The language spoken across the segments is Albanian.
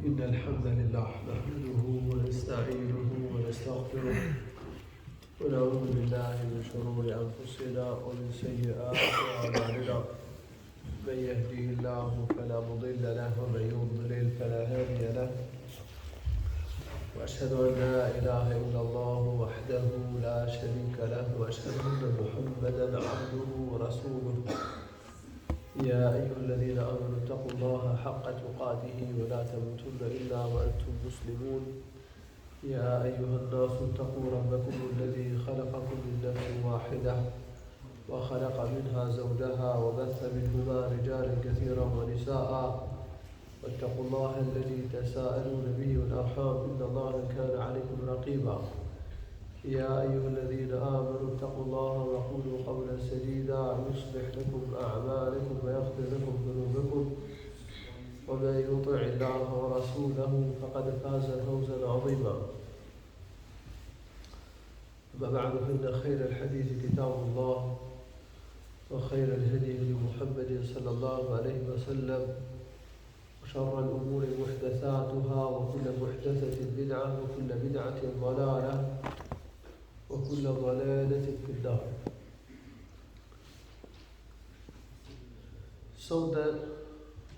إن الحمد لله نحمده ونستعينه ونستغفره ونعوذ بالله من شرور أنفسنا ومن سيئات أعمالنا من يهده الله فلا مضل له ومن يضلل فلا هادي له وأشهد أن لا إله إلا الله وحده لا شريك له وأشهد أن محمدا عبده ورسوله يا أيها الذين آمنوا اتقوا الله حق تقاته ولا تموتن إلا وأنتم مسلمون يا أيها الناس اتقوا ربكم الذي خلقكم من نفس واحدة وخلق منها زوجها وبث منهما رجالا كثيرا ونساء واتقوا الله الذي تساءلون به والأرحام إن الله كان عليكم رقيبا يا أيها الذين آمنوا اتقوا الله وقولوا قولا سديدا يصلح لكم أعمالكم ويغفر لكم ذنوبكم ومن يطع الله ورسوله فقد فاز فوزا عظيما أما بعد فإن خير الحديث كتاب الله وخير الهدي لمحمد صلى الله عليه وسلم وشر الأمور محدثاتها وكل محدثة بدعة وكل بدعة ضلالة وكل ضلالة في النار. Sonte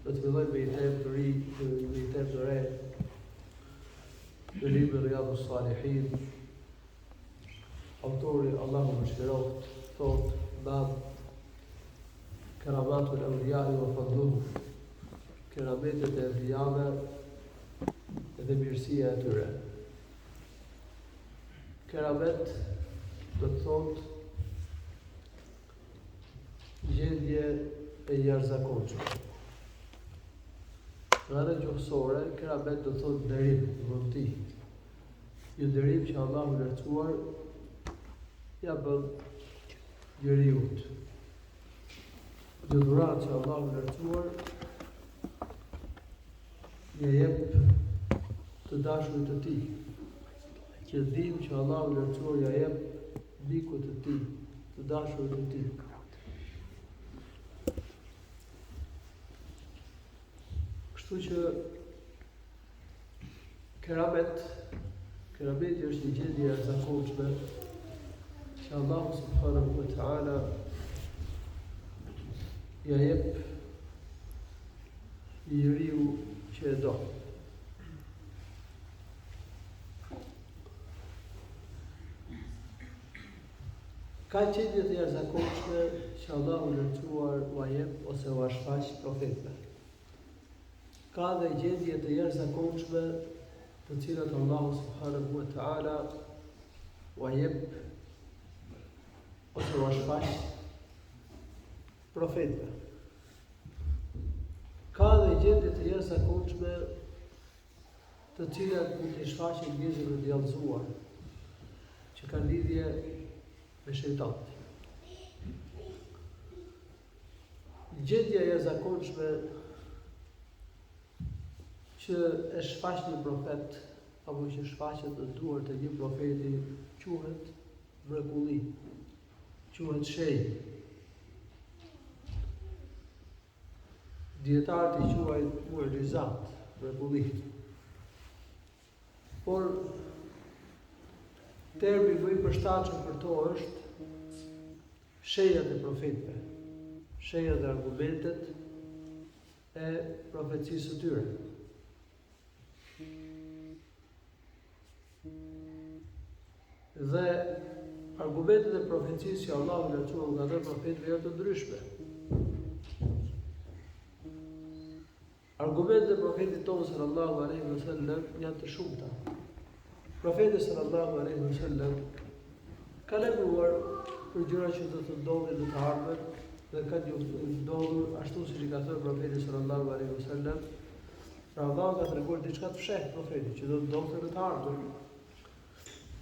do të filloj me një temë të re, në librin Riyadhus Salihin. Autori Allahu mëshiroft thot bab Keramatul Awliya'i wa fadluhum, kerametet e evlijave dhe mirësia e tyre. Keramet do të thot gjendje e jashtëzakonshme. Në anën gjuhësore, keramet do të thot dërim, vullneti. Një dërim që Allahu i lartësuar ja bën njeriut. Një dhuratë që Allahu i lartësuar ja jep të dashurit të tij. Që dim që Allahu i lartësuar ja jep mikut të tij, të dashurit të tij. Kështu që kerameti është një gjendje e jashtëzakonshme që Allahu subhanahu wa ta'ala ja jep njeriu që e do. Ka gjendje të jashtëzakonshme që Allahu i lartësuar u jep ose u shfaq profetëve. Ka dhe gjendje të jashtëzakonshme të cilat Allahu subhanahu wa ta'ala u jep ose u shfaq profetëve. Ka dhe gjendje të jashtëzakonshme të cilat mund të shfaqen njerëzve të djallëzuar që kanë lidhje me shejtanët. Gjendja e jashtëzakonshme që e shfaq një profet apo që shfaqet në duart e një profeti quhet mrekulli, quhet shenjë. Dietarët i quajnë mu'jizat, mrekulli. Por termi më i përshtatshëm për to është shenjat e profetëve, shenjat dhe argumentet e profecisë së tyre. Dhe argumentet e profecisë që Allahu i lartësuar nga dhënë profetëve janë të ndryshme. Argumentet e profetit tonë sallallahu alaihi wasallam janë të shumta. Profeti sallallahu alaihi wasallam ka lajmëruar për gjëra që do të ndodhin në të ardhmen dhe kanë ndodhur ashtu siç i ka thënë profeti sallallahu alaihi wasallam. Pra Allahu ka treguar diçka të fshehtë profetit që do të ndodhte në të ardhmen.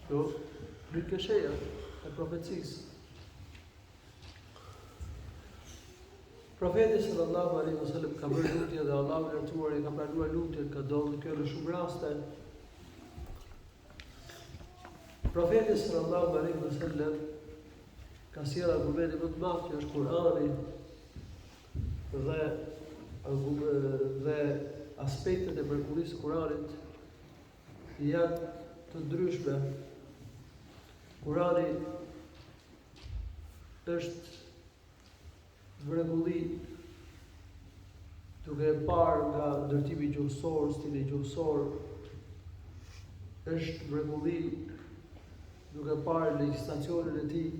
Kjo është shenja e profecisë. Profeti sallallahu alaihi wasallam ka bërë lutje dhe Allahu i lartësuar i ka pranuar lutjen, ka ndodhur kjo në shumë raste. Profeti sallallahu alaihi wasallam ka sjellë argumente më të madh që është Kur'ani dhe aspektet e mrekullisë së Kuranit janë të ndryshme. Kurani është mrekulli duke e parë nga ndërtimi gjuhësor, stili gjuhësor, është mrekulli duke parë legjislacionin e tij,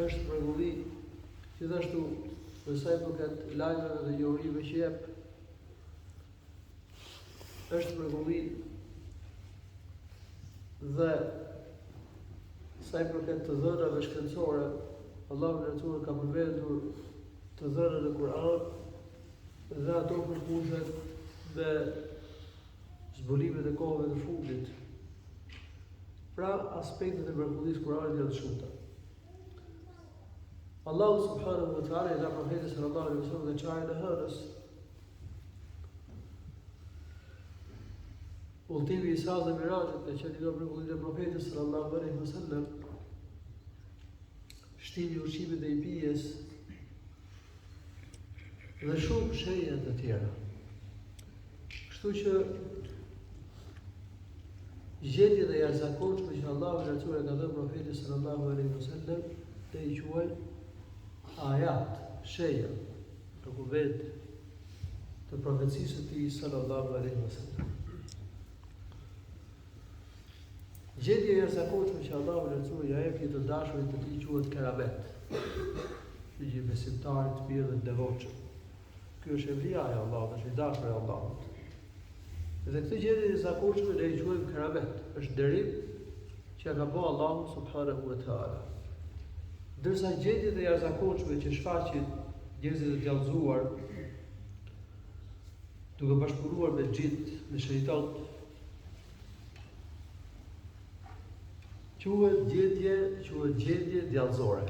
është mrekulli gjithashtu për sa i përket lajmeve dhe njohurive që jep, është mrekulli dhe sa i përket të dhënave shkencore, Allahu Lartësuar ka përmendur të dhënat e Kur'an dhe ato përpushen me zbulimet e kohëve të fundit. Pra, aspektet e mrekullisë Kur'anit janë të shumta. Allahu subhanahu wa ta'ala i dha profetit sallallahu alaihi wasallam dhe çajin e hënës. Udhëtimi i Isra dhe Mirajit dhe që nga mrekullitë e profetit sallallahu alaihi wasallam, shtimi i ushqimit dhe i pijes dhe shumë shenja të tjera. Kështu që gjendjet e jashtëzakonshme që Allahu Lartësuar ka dhënë profetit sallallahu alaihi wasallam dhe i quajnë ajat, shenja, dokument të profecisë së tij sallallahu alaihi wasallam. Gjendja e jashtëzakonshme që Allahu Lartësuar ja jep të dashurit të tij quhet keramet. Që besimtarit të mirë dhe të devotshëm. Ky është evlia e Allahut, është i dashur i Allahut. Dhe këtë gjendje e jashtëzakonshme ne e quajmë keramet, është dërim që ka bëu Allahu subhanahu wa taala. Ndërsa gjendjet e jashtëzakonshme që shfaqin njerëzit e djallëzuar, duke bashkëpunuar me xhint, me shejtan, quhet gjendje djallëzore,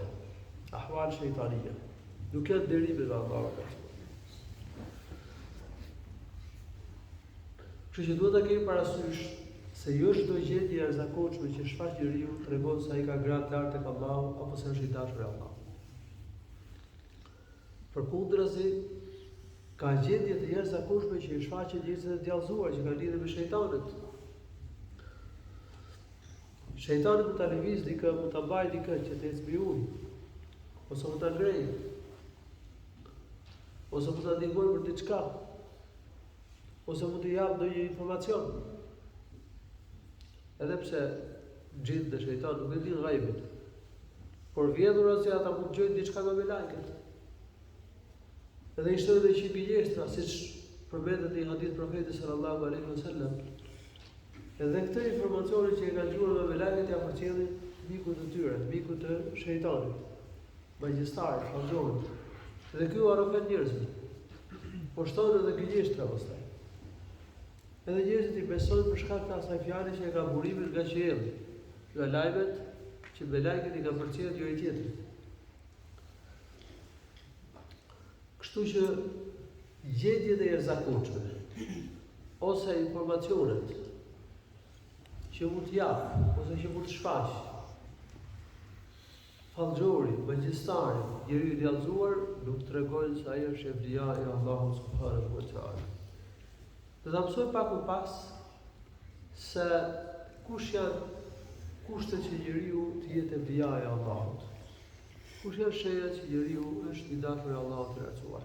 ahwal shejtanie. Nuk janë derime nga Allahu. Kështu që duhet ta kemi parasysh se jo çdo gjendje e jashtëzakonshme që shfaq njeriu tregon se ai ka gradë të lartë tek Allahu apo se është i dashur i Allahut. Përkundrazi, ka gjendje të jashtëzakonshme që i shfaqin njerëzit e djallëzuar që kanë lidhje me shejtanët. Shejtani mund ta lëviz dikë, mund ta mbajë dikë që të ecë mbi ujë, ose mund ta ngrejë, ose mund ta ndihmojë për diçka, ose mund të japë ndonjë informacion. Edhe pse xhint dhe shejtani nuk e din ghaibin, por vjedhura se ata mund të gjojnë diçka nga melekët. Edhe ishte edhe që gjestra, siç përmendet në hadith profetit sallallahu alaihi wasallam. Edhe këtë informacione që e kanë gjuar nga melekët ja përcjellin mikut të tyre, mikut të shejtanit, magjistarit, fallxonit. Dhe ky u arrofen njerëzit. Po shton edhe gënjeshtra pastaj. Edhe njerëzit i besojnë për shkak të asaj fjale që e ka burimin nga qielli, nga lajmet që melekët i kanë përcjellë njëri tjetrit. Kështu që gjendjet e jashtëzakonshme ose informacionet që mund të japë, ose që mund të shfaq fallxori, magjistari, njeriu i djallëzuar, nuk tregojnë se ai është evlia i Allahut subhanahu wa taala. Do ta mësoj pak më pas se kush janë kushtet që njeriu të jetë evlia i Allahut. Kush janë shenjat që njeriu është i dashur i Allahut të lartësuar.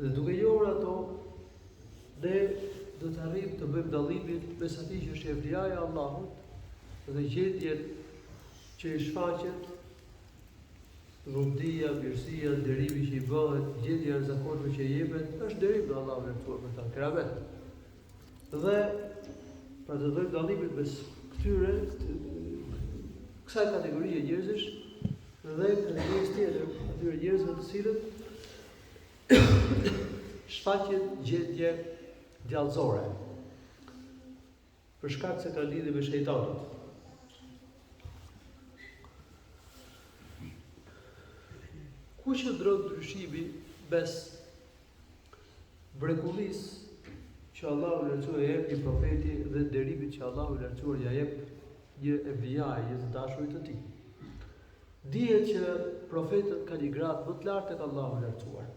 Dhe duke njohur ato, ne do të arrijmë të bëjmë dallimin mes atij që është evlia i Allahut dhe gjendjen që i shfaqet, rrugdia, mirësia, derimi që i bëhet, gjendja e zakonshme që i jepet, është derim nga Allahu i lartësuar për ta keramet. Dhe pra të bëjmë dallimin mes kësaj kategorie njerëzish dhe kategorisë tjetër, atyre njerëzve të cilët shfaqen gjendje djallëzore për shkak se ka lidhje me shejtanin. Ku qëndron ndryshimi mes mrekullisë që Allahu i lartësuar ja jep një profeti dhe derimit që Allahu i lartësuar ja jep një evliaj, një të dashurit të tij? Dihet që profetët kanë një gradë më të lartë tek Allahu i lartësuar.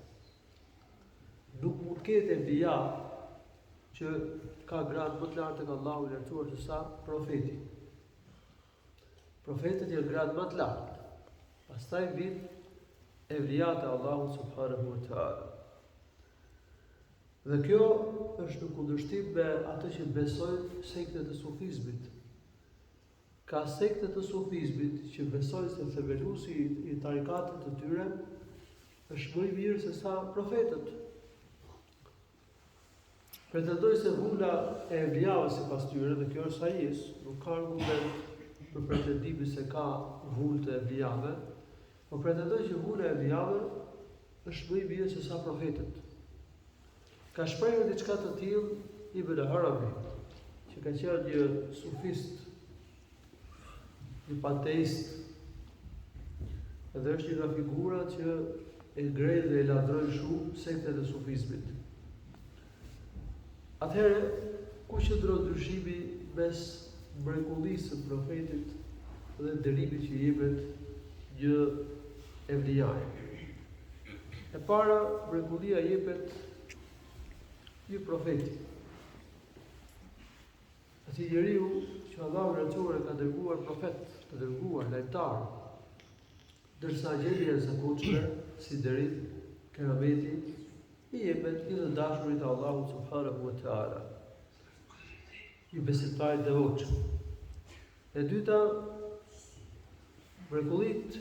nuk mund të ketë enbija që ka grad më të lartë tek Allahu i lartësuar se sa profeti. Profetët janë grad më të lartë. Pastaj vijnë evlijat e Allahut subhanahu wa taala. Dhe kjo është në kundërshtim me atë që besojnë sektet e sufizmit. Ka sektet e sufizmit që besojnë se themeluesi i tarikatit të tyre është më i mirë se sa profetët. Pretendoj se vula e evlijave sipas tyre, dhe kjo është sajis, nuk ka argument për pretendimin se ka vulë të evlijave, por pretendoj që vula e evlijave është më i mirë se sa profetët. Ka shprehur diçka të tillë Ibn Arabi, që ka qenë një sufist, një panteist, edhe është një nga figurat që e grejnë dhe e ladrojnë shumë sektet e sufizmit. Atëherë, ku qëndron ndryshimi mes mrekullisë së profetit dhe dërimit që jepet një evlijaje? E para, mrekullia jepet një profeti. Ati njeriu që Allahu i lartësuar e ka dërguar profet, të dërguar lajtar, ndërsa gjendja e zakonshme si dërim, kerameti, i jepet një të dashurit të Allahut subhanahu wa taala, një besimtar i devotshëm. E dyta, mrekullit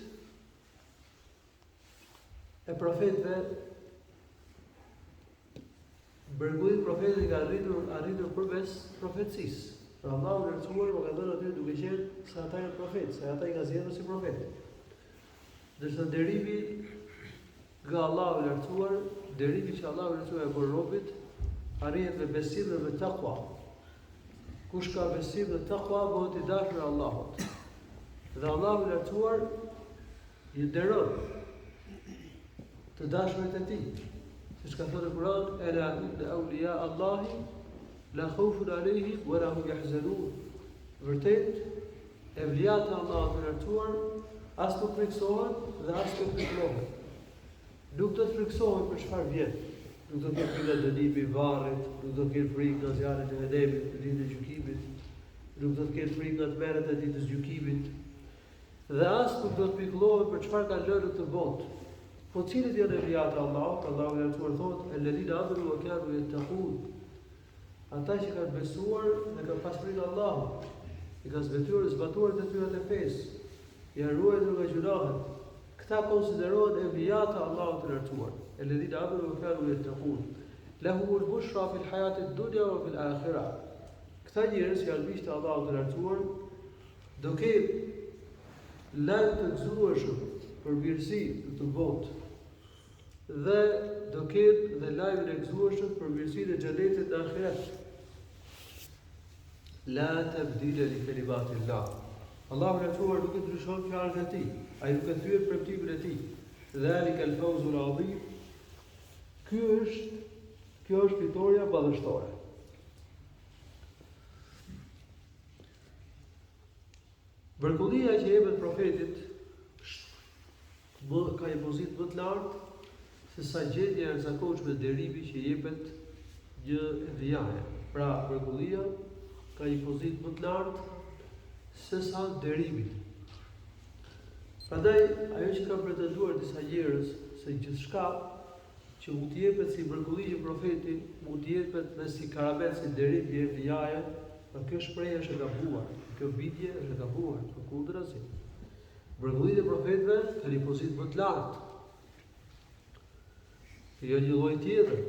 e profetëve, mrekullit profetit ka arritur përmes profetësisë. Pra Allahu i lartësuar më ka dhënë atyre duke qenë se ata janë profetë, se ata i ka zgjedhur si profetë. Ndërsa derimi nga Allahu i lartësuar, derimi që Allahu i lartësuar e bën robit, arrihet me besim dhe me takwa. Kush ka besim dhe takwa bëhet i dashur Allahut. Dhe Allahu i lartësuar i nderon të dashurit e tij. Siç ka thënë Kur'ani, "Ela inna awliya Allahi la khawfun alayhim wa la hum yahzanun." Vërtet, evlijat e Allahut të lartësuar as nuk friksohen dhe as nuk friksohen. Nuk do të friksohen për çfarë vjen. Nuk do të ketë frikë nga dënimi i varrit, nuk do të ketë frikë nga zjarri i xhenemit, ditën e gjykimit, nuk do të ketë frikë nga tmerret e ditës së gjykimit. Dhe as nuk do të pikëllohen për çfarë ka lënë në këtë botë. Po cilët janë evlijat e Allahut? Allahu i lartësuar thotë: "Alladhina amanu wa kanu yattaqun." Ata që kanë besuar dhe kanë pas frikë Allahut, i kanë zbatuar detyrat e fesë, janë ruajtur nga gjunahet. Këta konsiderohen evlijat e Allahut të lartësuar. Alladhina amanu wa kanu yattaqun. Lahumul bushra fil hayatid dunya wa fil akhirah. Këta njerëz janë miq të Allahut të lartësuar, do ketë lajm të gëzuarshëm për mirësi në këtë botë, dhe do ketë dhe lajmin e gëzuarshëm për mirësinë e xhenetit në ahiret. La tabdila li kalimatillah. Allahu i lartësuar nuk e ndryshon fjalët e tij, ai nuk e thyer premtimin e tij. Dhalika al-fawzul adhim. Kjo është fitoria madhështore. Mrekullia që jepet profetit ka një pozitë më të lartë se sa gjendja e zakonshme derimi që jepet një evlijaje. Pra, mrekullia ka një pozitë më të lartë se sa derimi. Prandaj, ajo që kanë pretenduar disa njerëz se gjithçka që mund të jepet si mrekulli i profetit, mund të jepet dhe si karamet, si derim i evlijaje, por kjo shprehje është e gabuar, kjo bindje është e gabuar, përkundrazi. Mrekullitë e profetëve kanë një pozitë më të lartë. Jo një lloj tjetër.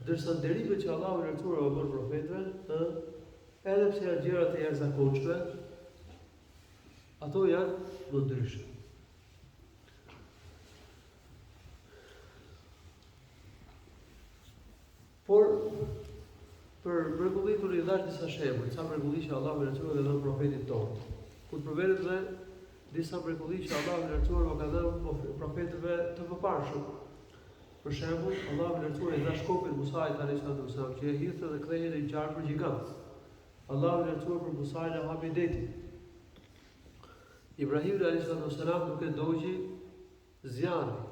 Ndërsa derimet që Allahu i lartësuar u bën profetëve, edhe pse janë gjëra të jashtëzakonshme, ato janë më ndryshe. Por për mrekullitë unë i dhash disa shembuj, sa mrekulli që Allahu i lartësuar ka dhënë profetit tonë. Ku të përmendet dhe disa mrekulli që Allahu i lartësuar ka dhënë profetëve të mëparshëm. Për shembull, Allahu i lartësuar i dha shkopit Musait alayhis salam që e hidhte dhe kthehej në ngjarje për gjigant. Allahu i lartësuar për Musait e Habidetit. Ibrahim alayhis salam nuk e dogji zjarrin.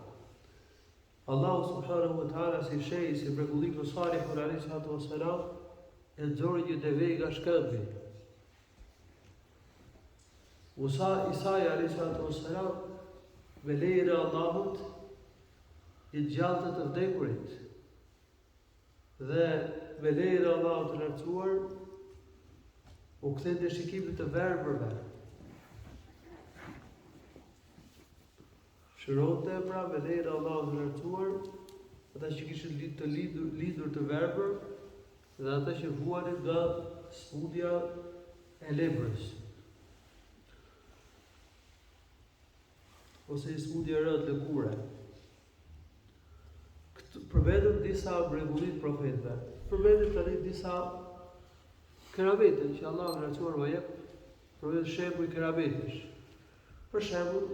Allahu subhanahu wa ta'ala si shej, si mrekulliku Salihun alayhi salatu wassalam, e nxori një deve nga shkëmbi. Musa Isai alayhi salatu wassalam me lejen e Allahut i gjallë të vdekurit. Dhe me lejen e Allahut të lartësuar u kthen në shikimin të verbërve. Shëronte pra me lejen e Allahut të lartësuar ata që kishin të lidhur të verbër dhe ata që vuanin nga smundja e lebrës. Ose i smundja e rëndë lëkure. Përmendëm disa mrekullit profetëve. Përmendëm tani disa keramete që Allahu na lartësuar jep, përmendëm shembuj kerametesh. Për shembull,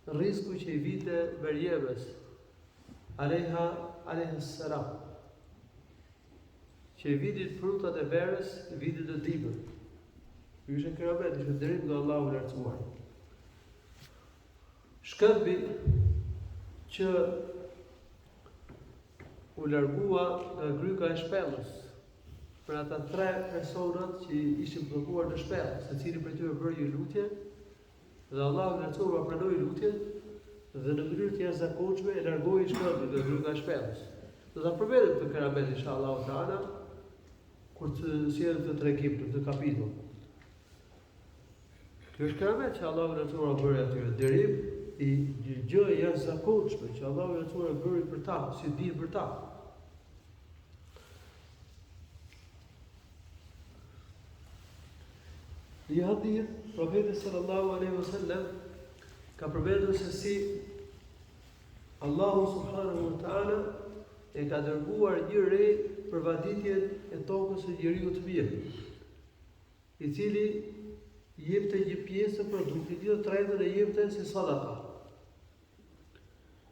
rrezku që i vite Meriemës alayha salam. Që i vidit frutat e verës, i vidit të dimër. Ky ishte keramet, ishte dërim nga Allahu i lartësuar. Shkëmbi që u largua nga gryka e shpellës për ata 3 personat që ishin bllokuar në shpellë, secili prej tyre bëri një lutje dhe Allahu i lartësuar pranoi lutjen dhe në mënyrë të jashtëzakonshme e largoi shkëmbin nga gryka e shpellës. Do ta përmendim këtë keramet inshallah taala kur të sjellem të tregim këtë kapitull. Kjo është keramet që Allahu i lartësuar bëri atyre, dërim i gjë e jashtëzakonshme që Allahu i lartësuar bëri për ta, si dinë për ta. Një hadith, profeti sallallahu alaihi wasallam ka përmendur se si Allahu subhanahu wa ta'ala e ka dërguar një re për vaditjen e tokës së njeriu të mirë, i cili jepte një pjesë të produktit, të tretën e jepte si sadaka.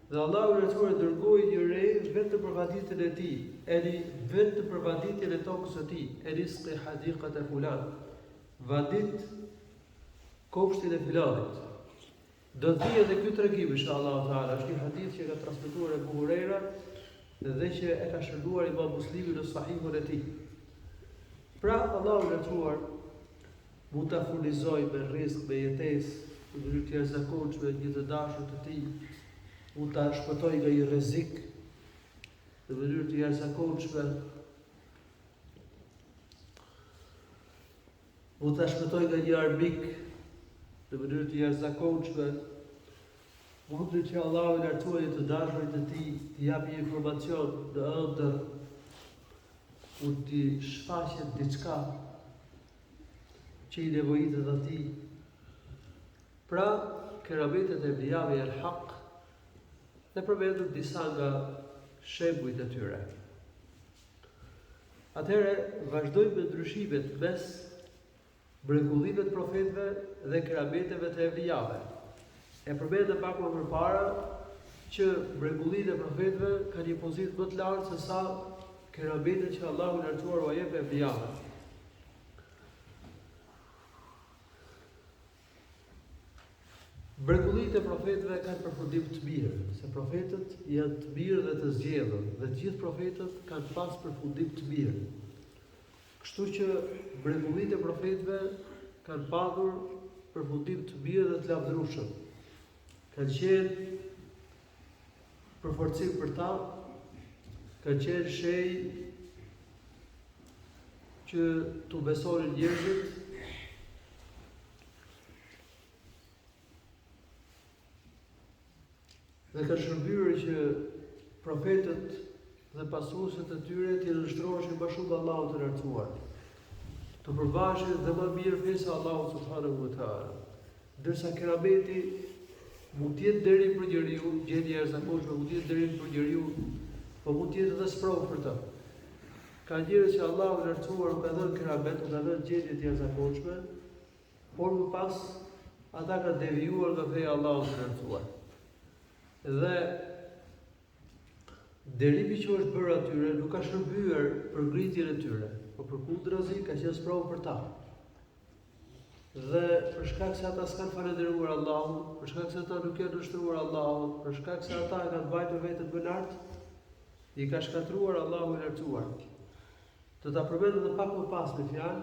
Dhe Allahu i lartësuar dërgoi një re vetëm për vaditjen e tij, vetëm për vaditjen e tokës së tij, rizqi hadiqat e fulan. Vadit kopshtin e filanit. Do të vijë edhe ky tregim inshallah taala, është një hadith që ka transmetuar Abu Huraira dhe që e ka shëruar Imam Muslimi në Sahihun e tij. Pra Allahu i lartësuar mund ta furnizoj me rrezik, me jetesë, në mënyrë të jashtëzakonshme një të dashur të tij, mund ta shpëtoj nga një rrezik në mënyrë të jashtëzakonshme. Mund ta shpëtoj nga një armik në mënyrë të jashtëzakonshme. Mund që Allahu i lartësuar të dashurit të tij të japë një informacion në ëndër, mund të shfaqet diçka që i nevojitet atij. Pra, kerametet e bijave al-haq dhe përmendur disa nga shembujt e tyre. Atëherë vazhdojmë me ndryshimet mes mrekullive të profetëve dhe kerameteve të evlijave. E përmendëm pak më përpara që mrekullitë e profetëve kanë një pozitë më të lartë se sa kerametet që Allahu i lartësuar u jep evlijave. Mrekullitë e profetëve kanë përfundim të mirë, se profetët janë të mirë dhe të zgjedhur, dhe të gjithë profetët kanë pas përfundim të mirë. Kështu që mrekullitë e profetëve kanë padur përfundim të mirë dhe të lavdërueshëm. Kanë qenë përforcim për ta, kanë qenë shej që t'u besonin njerëzit, dhe kanë shërbyer që profetët dhe pasuesit e tyre të illustrojnë më shumë Allahut të lartësuar, të përbashkët dhe më mirë fesë Allahut subhanahu wa ta'ala. Ndërsa kerameti mund të jetë deri për njeriu, gjendja e jashtëzakonshme mund të jetë deri për njeriu, por mund të jetë edhe sprovë për të. Ka njerëz që Allahu i lartësuar ka dhënë keramet, ka dhënë gjendje të jashtëzakonshme, por më pas ata kanë devijuar nga feja e Allahut të lartësuar. Dhe derimi që është bërë atyre nuk ka shërbyer për ngritjen e tyre, por përkundrazi ka qenë sprovë për ta. Dhe për shkak se ata s'kan falendëruar Allahun, për shkak se ata nuk janë ushtruar Allahun, për shkak se ata e kanë bajtur vetët më lart, i ka shkatruar Allahu i lartësuar. Do ta përmend edhe pak më pas me fjalë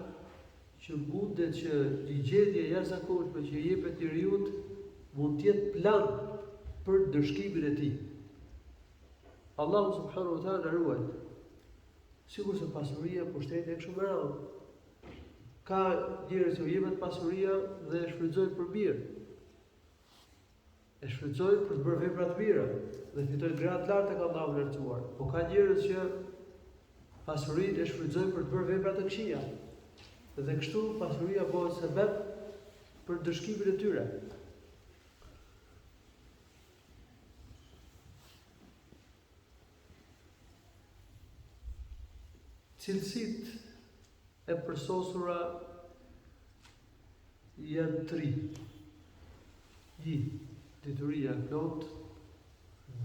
që mundet që ligjëria e jashtëzakonshme që i jepet njeriu mund të jetë plan për dëshkimin e tij. Allahu subhanahu wa taala ruaj. Sigur se pasuria, pushteti e kështu me radhë. Ka njerëz që jepet pasuria dhe e shfrytëzojnë për mirë. E shfrytëzojnë për të bërë vepra të mira dhe fitojnë gra të larta tek Allahu i lartësuar. Po ka njerëz që pasurinë e shfrytëzojnë për të bërë vepra të këqija. Dhe kështu pasuria bëhet sebeb për dëshkimin e tyre. Cilësitë e përsosura janë 3. 1. Dituria plot.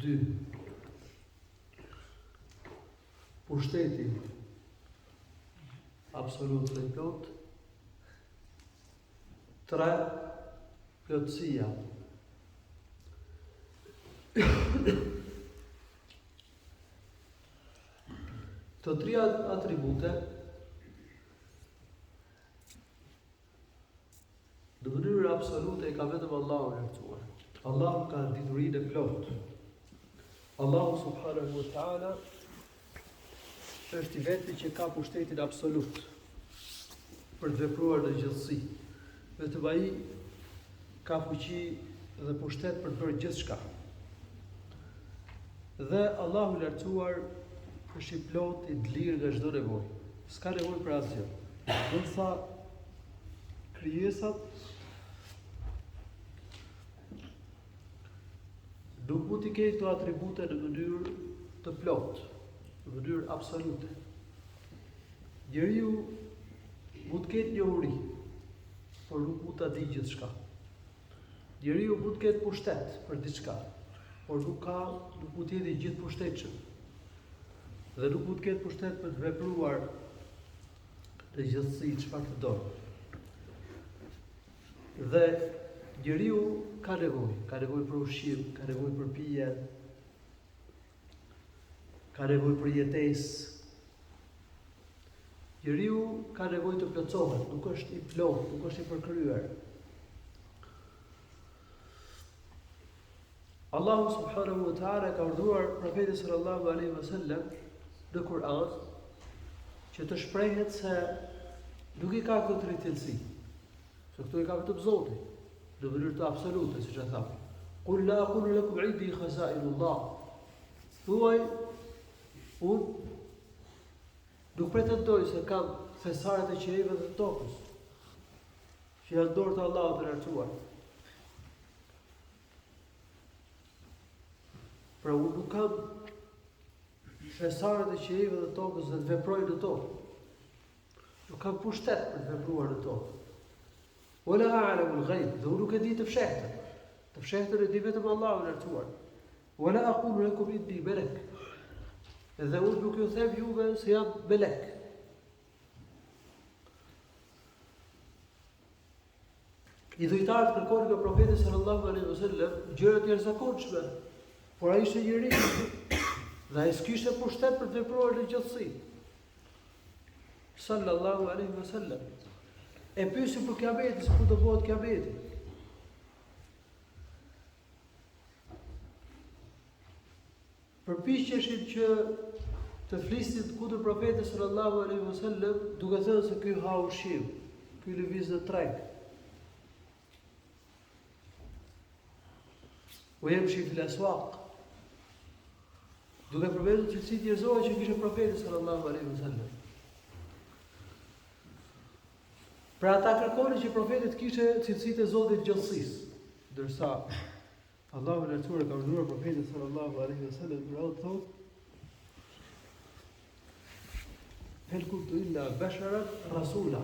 2. Pushteti absolut dhe plot. 3. Plotësia. Këto 3 atribute në mënyrë absolute i ka vetëm Allahu i lartësuar. Allahu ka diturinë e plotë. Allahu subhanahu wa taala është i vetmi që ka pushtetin absolut për të vepruar në gjithësi. Vetëm ai ka fuqi dhe pushtet për të bërë gjithçka. Dhe Allahu i lartësuar është i plot, i lirë nga çdo nevojë. S'ka nevojë për asgjë. Ndërsa krijesat nuk mund të ketë këto atribute në mënyrë të plotë, në mënyrë absolute. Njeriu mund të ketë njohuri, por nuk mund ta di gjithçka. Njeriu mund të ketë pushtet për diçka, por nuk mund të jetë i gjithë pushtetshëm. Dhe nuk mund të ketë pushtet për të vepruar në gjithësi çfarë të do. Dhe njeriu ka nevojë për ushqim, ka nevojë për pije, ka nevojë për jetesë. Njeriu ka nevojë të plotësohet, nuk është i plotë, nuk është i përkryer. Allahu subhanahu wa taala ka urdhëruar profetin sallallahu alaihi wasallam në Kur'an që të shprehet se nuk i ka këto 3 cilësi. Se këto i ka vetëm Zoti, në mënyrë të absolute, siç e thamë. Qul la aqulu lakum 'indi khaza'inullah. Thuaj, unë nuk pretendoj se kam thesaret e qiejve dhe të tokës, që janë dorë të Allahut të lartësuar. Pra unë nuk kam thesaret e qiejve dhe të tokës dhe të veproj në to. Nuk kam pushtet për të vepruar në to. Wala a'lamu al-ghaib, dhe unë nuk e di të fshehtën. Të fshehtën e di vetëm Allahu i lartësuar. Wala aqulu lakum inni malak. Dhe unë nuk ju them juve se jam melek. I dhujtarët kërkojnë nga profeti sallallahu alaihi wasallam gjëra të jashtëzakonshme, por ai ishte njeriu dhe ai s'kishte pushtet për të vepruar në gjithësi. Sallallahu alaihi wasallam. E pyesin për kiametin, se ku do bëhet kiameti. Përpiqeshin që të flisnin kundër profetit sallallahu alaihi wasallam, duke thënë se ky ha ushqim, ky lëviz në treg. U yamshi fil aswaq. Duke përmendur cilësitë njerëzore që kishte profeti sallallahu alaihi wasallam. Pra ata kërkonin që profeti të kishte cilësitë e Zotit të gjallësisë, ndërsa Allahu i lartësuar ka urdhëruar profetin sallallahu alaihi wasallam për atë thotë: "Hel kuntu illa basharan rasula."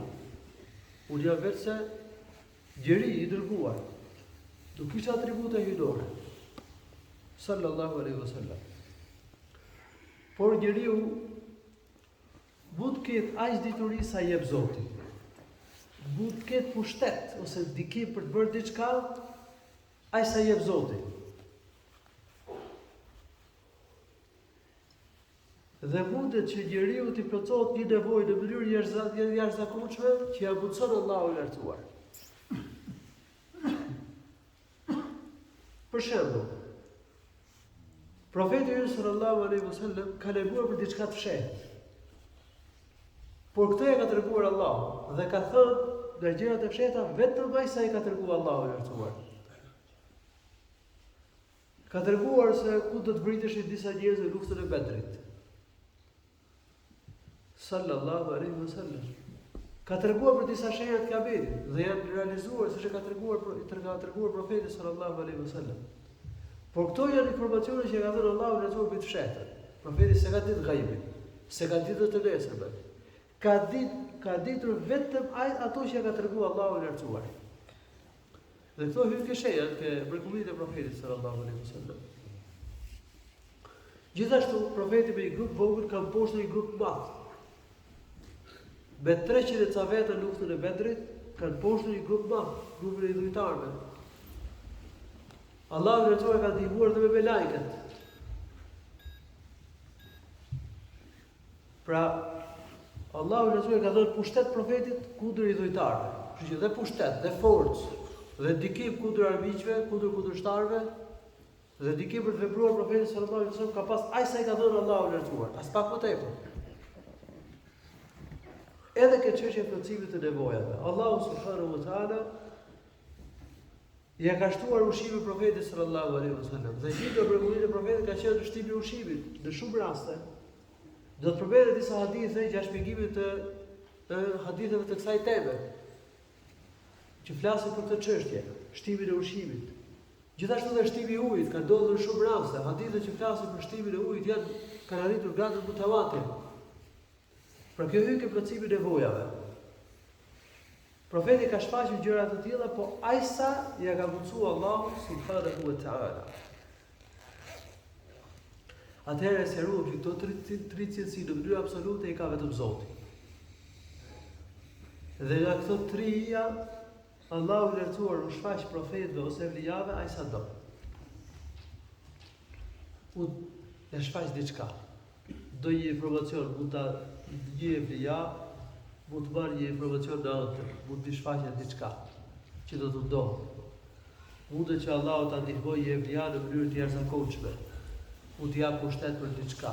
Unë jam vetëse njeri i dërguar, nuk kishte atribute hyjnore. Sallallahu alaihi wasallam. Por njeriu mund të ketë aq dituri sa jep Zoti. mund të ketë pushtet ose ndikim për të bërë diçka, ai sa jep Zoti. Dhe mundet që njeriu të plotësohet një nevojë në mënyrë jashtëzakonshme që ja mundson Allahu i lartësuar. Për shembull, profeti sallallahu alaihi wasallam ka nevuar për diçka të fshehtë. Por këtë e ka treguar Allahu dhe ka thënë në gjërat e fshehta vetëm ai sa i ka treguar Allahu i lartësuar. Ka treguar se ku do të briteshin disa njerëz në luftën e Bedrit. Sallallahu alaihi wasallam. Ka treguar për disa shenja të Kiametit dhe janë realizuar siç e ka treguar profeti sallallahu alaihi wasallam. Por këto janë informacione që ka dhënë Allahu në të fshehtë. Profeti s'e ka ditë ghaibin, s'e ka ditë të nesërmen. Ka ditur vetëm ato që ka treguar Allahu i lartësuar. Dhe këto hyn ke shenja ke mrekullitë e profetit sallallahu alaihi wasallam. Gjithashtu profeti me një grup vogël ka mposhtur një grup të madh. Me 300 e ca vete në luftën e Bedrit, kanë mposhtur një grup të madh, grupin e idhujtarëve. Allahu i lartësuar ka ndihmuar dhe me melajket. Pra, Allahu i lartësuar ka dhënë pushtet profetit kundër idhujtarëve. Kështu që dhe pushtet, dhe forcë, dhe ndikim kundër armiqve, kundër kundërshtarëve, dhe ndikim për të vepruar profeti sallallahu alaihi wasallam ka pas ai sa i ka dhënë Allahu i lartësuar, as pak më tepër. Edhe këtë çështje plotësimit të nevojave. Allahu subhanahu wa taala ja ka shtuar ushimin profetit sallallahu alaihi wasallam. Dhe gjithë mrekullitë e profetit ka qenë shtimi i ushimit. Në shumë raste do të përmendet disa hadithe gjatë shpjegimit të haditheve të kësaj teme, që flasin për këtë çështje, shtimin e ushimit. Gjithashtu dhe shtimi i ujit ka ndodhur në shumë raste. Hadithet që flasin për shtimin e ujit kanë arritur gradën mutawatir. Pra kjo hyn ke plotësimi i nevojave. Profeti ka shfaqur gjëra të tilla, po ai sa ja ka mundsuar Allahu subhanahu wa taala. Atëherë se ruam që këto tre cilësi në mënyrë absolute i ka vetëm Zoti. Dhe nga këto trija, Allahu i lartësuar u shfaq profetëve ose evlijave ai sa do. U e shfaq diçka. Do një informacion mund ta një evlija mund të marrë një informacion në ëndër, mund të shfaqet diçka që do të ndodhë. Mundet që Allahu ta ndihmojë një evlija në mënyrë të jashtëzakonshme. Mund të jap pushtet për diçka.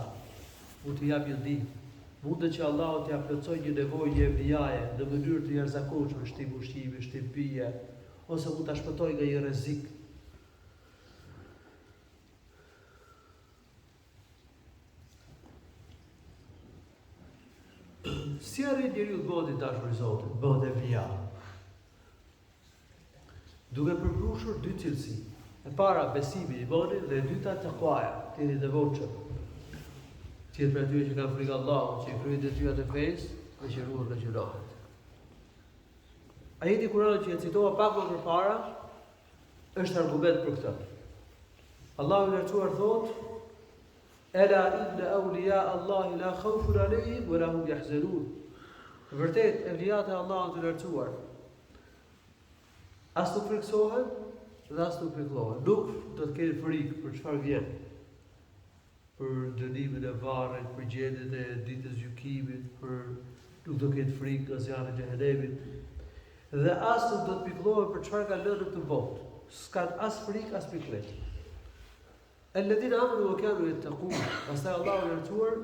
Mund të jap një ndihmë. Mundet që Allahu t'ia plotësojë një nevojë një evlijaje në mënyrë të jashtëzakonshme, shtim ushqimi, shtim pije, ose mund ta shpëtojë nga një rrezik. Si arrin njeriu të bëhet i dashur i Zotit, bëhet evlija? Duke përmbusur dy cilësi. E para besimi, imani, dhe e dyta taqwaja, të jeni devotshëm. Të jetë për atyre që kanë frikë Allahut, që i kryejnë detyrat e fesë dhe që ruhen nga gjunahet. Ajeti Kur'anit që e citova pak më përpara është argument për këtë. Allahu i lartësuar thotë: Ela inna awliya Allahi la khawfun alayhim wa la hum yahzanun. Vërtet, evlijat e Allahut të lartësuar as nuk friksohen dhe as nuk pikëllohen. Nuk do të kenë frikë për çfarë vjen. Për dënimin e varrit, për gjendjet e ditës gjykimit, nuk do kenë frikë nga zjarri i xhenemit. Dhe as nuk do të pikëllohen për çfarë ka lënë në këtë botë. S'kan as frikë as pikëllim. Alladhina amanu wa kanu yattaqun. Pastaj Allahu i lartësuar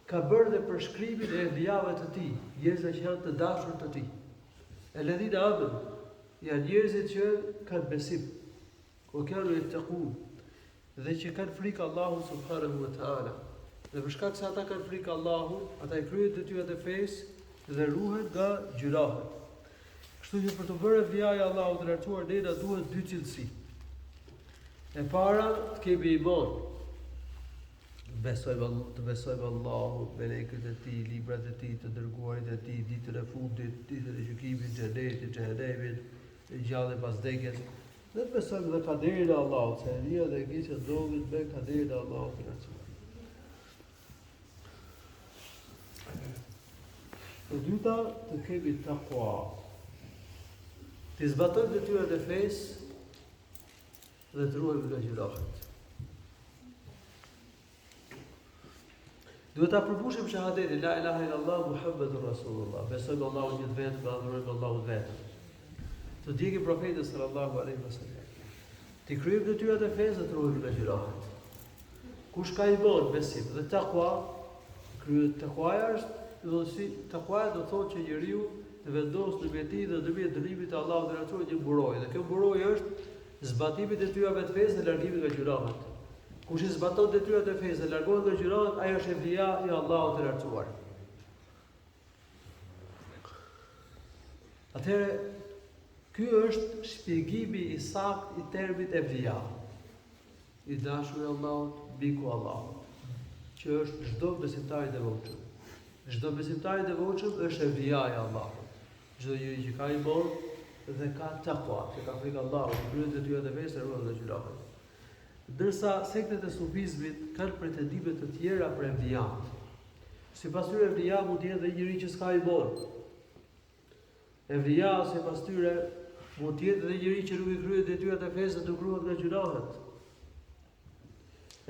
ka bërë dhe përshkrimin e evlijave të tij, njerëzve që janë të dashur të tij. Alladhina amanu janë njerëzit që kanë besim, wa kanu yattaqun, dhe që kanë frikë Allahut subhanahu wa taala. Dhe për shkak se ata kanë frikë Allahut, ata i kryejnë detyrat e fesë dhe ruhen nga gjunahet. Kështu që për të bërë evlijaja Allahut të lartësuar ne na duhet dy cilësi. E para, të kemi iman. Të besojmë Allahut, melekët e tij, librat e tij, të dërguarit e tij, ditën e fundit, ditën e gjykimit, xhenemin, gjallën pas vdekjes. Dhe të besojmë dhe kaderin e Allahut, se elia dhe keqja ndodhin me kaderin e Allahut të lartësuar. E dyta, të kemi takwa. Ti zbatojmë detyrat e fesë dhe të ruajmë nga gjunahet. Duhet ta përmbushim shahadetin la ilaha illallah Muhammedur Rasulullah. Besojmë Allahun një vetëm, adhurojmë Allahun vetëm. Të ndjekim profetin sallallahu alaihi wasallam. Ti kryejmë detyrat e fesë dhe të ruajmë nga gjunahet. Kush ka iman, besim dhe takwa, kryet takwaja takwaja do thotë që njeriu të vendos në beti dhe ndërmjet dënimit të Allahut dhe Rasulit një burojë. Dhe kjo burojë është zbatimi i detyrave të fesë dhe largimi nga gjunahet. Kush i zbaton detyrat e fesë dhe largohet nga gjunahet, ai është evlia i Allahut të lartësuar. Atëherë, ky është shpjegimi i saktë i termit evlia. I dashur i Allahut, biku Allahut, që është çdo besimtar i devotshëm. Çdo besimtar i devotshëm është evlia i Allahut. Çdo njeri që ka iman dhe ka takwa, që ka frikë Allahut, kryen detyrat e fesë dhe ruan nga gjunahet. Ndërsa sektet e sufizmit kanë pretendime të tjera për evliat. Sipas tyre evlia mund të jetë edhe njëri që s'ka iman. Evlia sipas tyre mund të jetë edhe njëri që nuk i kryen detyrat e fesë dhe nuk ruan nga gjunahet.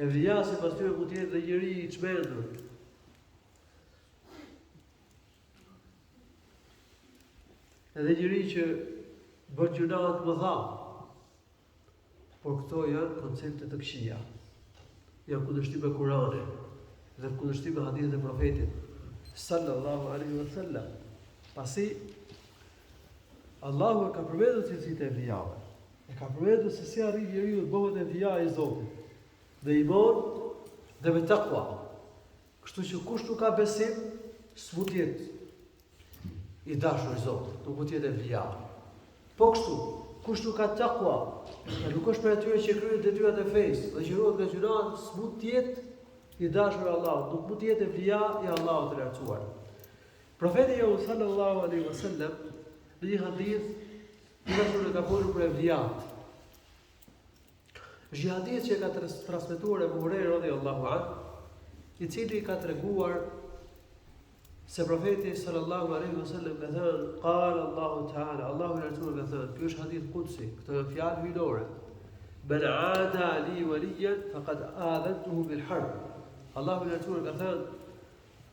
Evlia sipas tyre mund të jetë edhe njëri i çmendur. Edhe njëri që bën gjunahet më dha. Por këto janë koncepte të këqija. Janë kundërshtim me Kur'anin dhe kundërshtim me hadithet e profetit sallallahu alaihi wasallam. Pasi Allahu e ka përmendur cilësitë e evlijave. E ka përmendur se si arrin njeriu të bëhet evlija i Zotit. Dhe i bën dhe me takwa. Kështu që kush nuk ka besim, s'mund të jetë i dashur i Zotit, nuk mund të jetë evlija. Po kështu, kush nuk ka takwa, dhe nuk është për atyre që kryen detyrat e fesë dhe që ruhet nga gjunahet, s'mund të jetë i dashur i Allahut, nuk mund të jetë evlija i Allahut të lartësuar. Profeti sallallahu alaihi wasallam në një hadith i ka folur për evlijat. Është një hadith që ka transmetuar Abu Huraira radhiyallahu anhu, i cili ka treguar se profeti sallallahu alaihi wasallam ka thënë qala Allahu ta'ala, Allahu i lartësuar ka thënë, ky është hadith qudsi, këtë është fjalë hyjnore. Man 'ada li waliyan faqad aadhantuhu bil harb. Allahu i lartësuar ka thënë,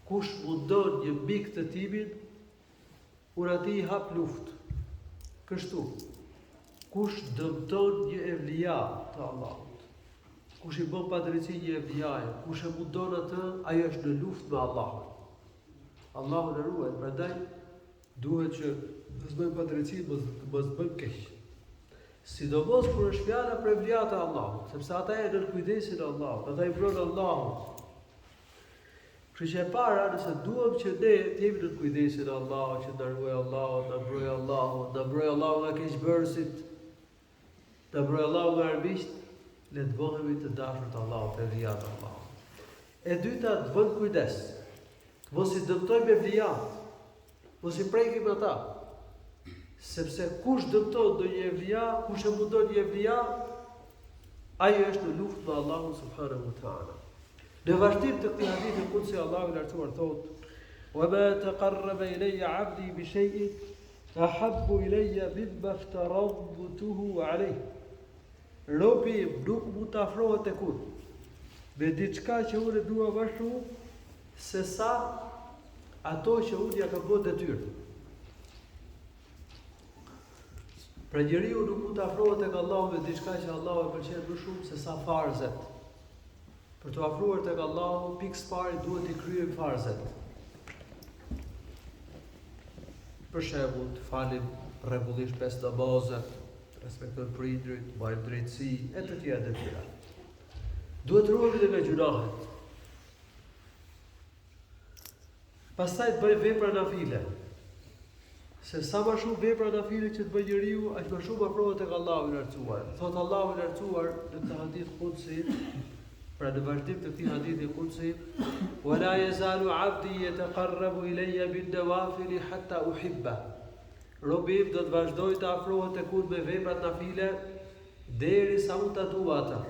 kush mundon një mik të timin, unë atij i hap luftë. Kështu, kush dëmton një evlija të Allahut, kush i bën padrejti një evlijaje, kush e mundon atë, ai është në luftë me Allahun. Allahu na ruaj, prandaj duhet që të bëjmë padrejti, mos bëjmë keq. Sidomos kur është fjala për evlijat e Allahut, sepse ata janë në kujdesin e Allahut, ata i vronë Allahut. Kështu që e para, nëse duam që ne të jemi në kujdesin e Allahut, që na ruaj Allahu, na mbrojë Allahu, na mbrojë Allahu nga keqbërësit, na mbrojë Allahu nga armiqt, le të bëhemi të dashur të Allahut, evlijat e Allahut. E dyta, të bëjmë kujdes. Mos i dëmtojmë evlijat, mos i prekim ata. Sepse kush dëmton ndonjë evlija, kush e mundon një evlija, ai është në luftë me Allahun subhanahu wa taala. Në vazhdim të këtij hadithi qudsi Allahu i lartësuar thotë: "Wa ma taqarraba ilayya 'abdi bi shay'in ahabbu ilayya mimma aftaradtuhu 'alayhi." Robi nuk mund të afrohet tek unë me diçka që unë e dua më shumë se sa ato që unë ja kam bërë detyrë. Pra njeriu nuk mund të afrohet tek Allahu me diçka që Allahu e pëlqen më shumë se sa farzet. Për të afruar tek Allahu, pikë së pari duhet të kryejmë farzet. Për shembull, të falim rregullisht 5 namaze, të respektojmë prindrit, të bëjmë drejtësi e të tjera detyra. Duhet të ruhemi dhe nga gjunahet. Pastaj të bëjmë vepra nafile. Se sa më shumë vepra nafile që të bëjë njeriu, aq më shumë afrohet tek Allahu i lartësuar. Thot Allahu i lartësuar në këtë hadith qudsi, pra në vazhdim të këtij hadithi qudsi, "Wa la yazalu 'abdi yataqarrabu ilayya bin nawafil hatta uhibba." Robi im do të vazhdojë të afrohet tek unë me veprat nafile derisa unë ta dua ata.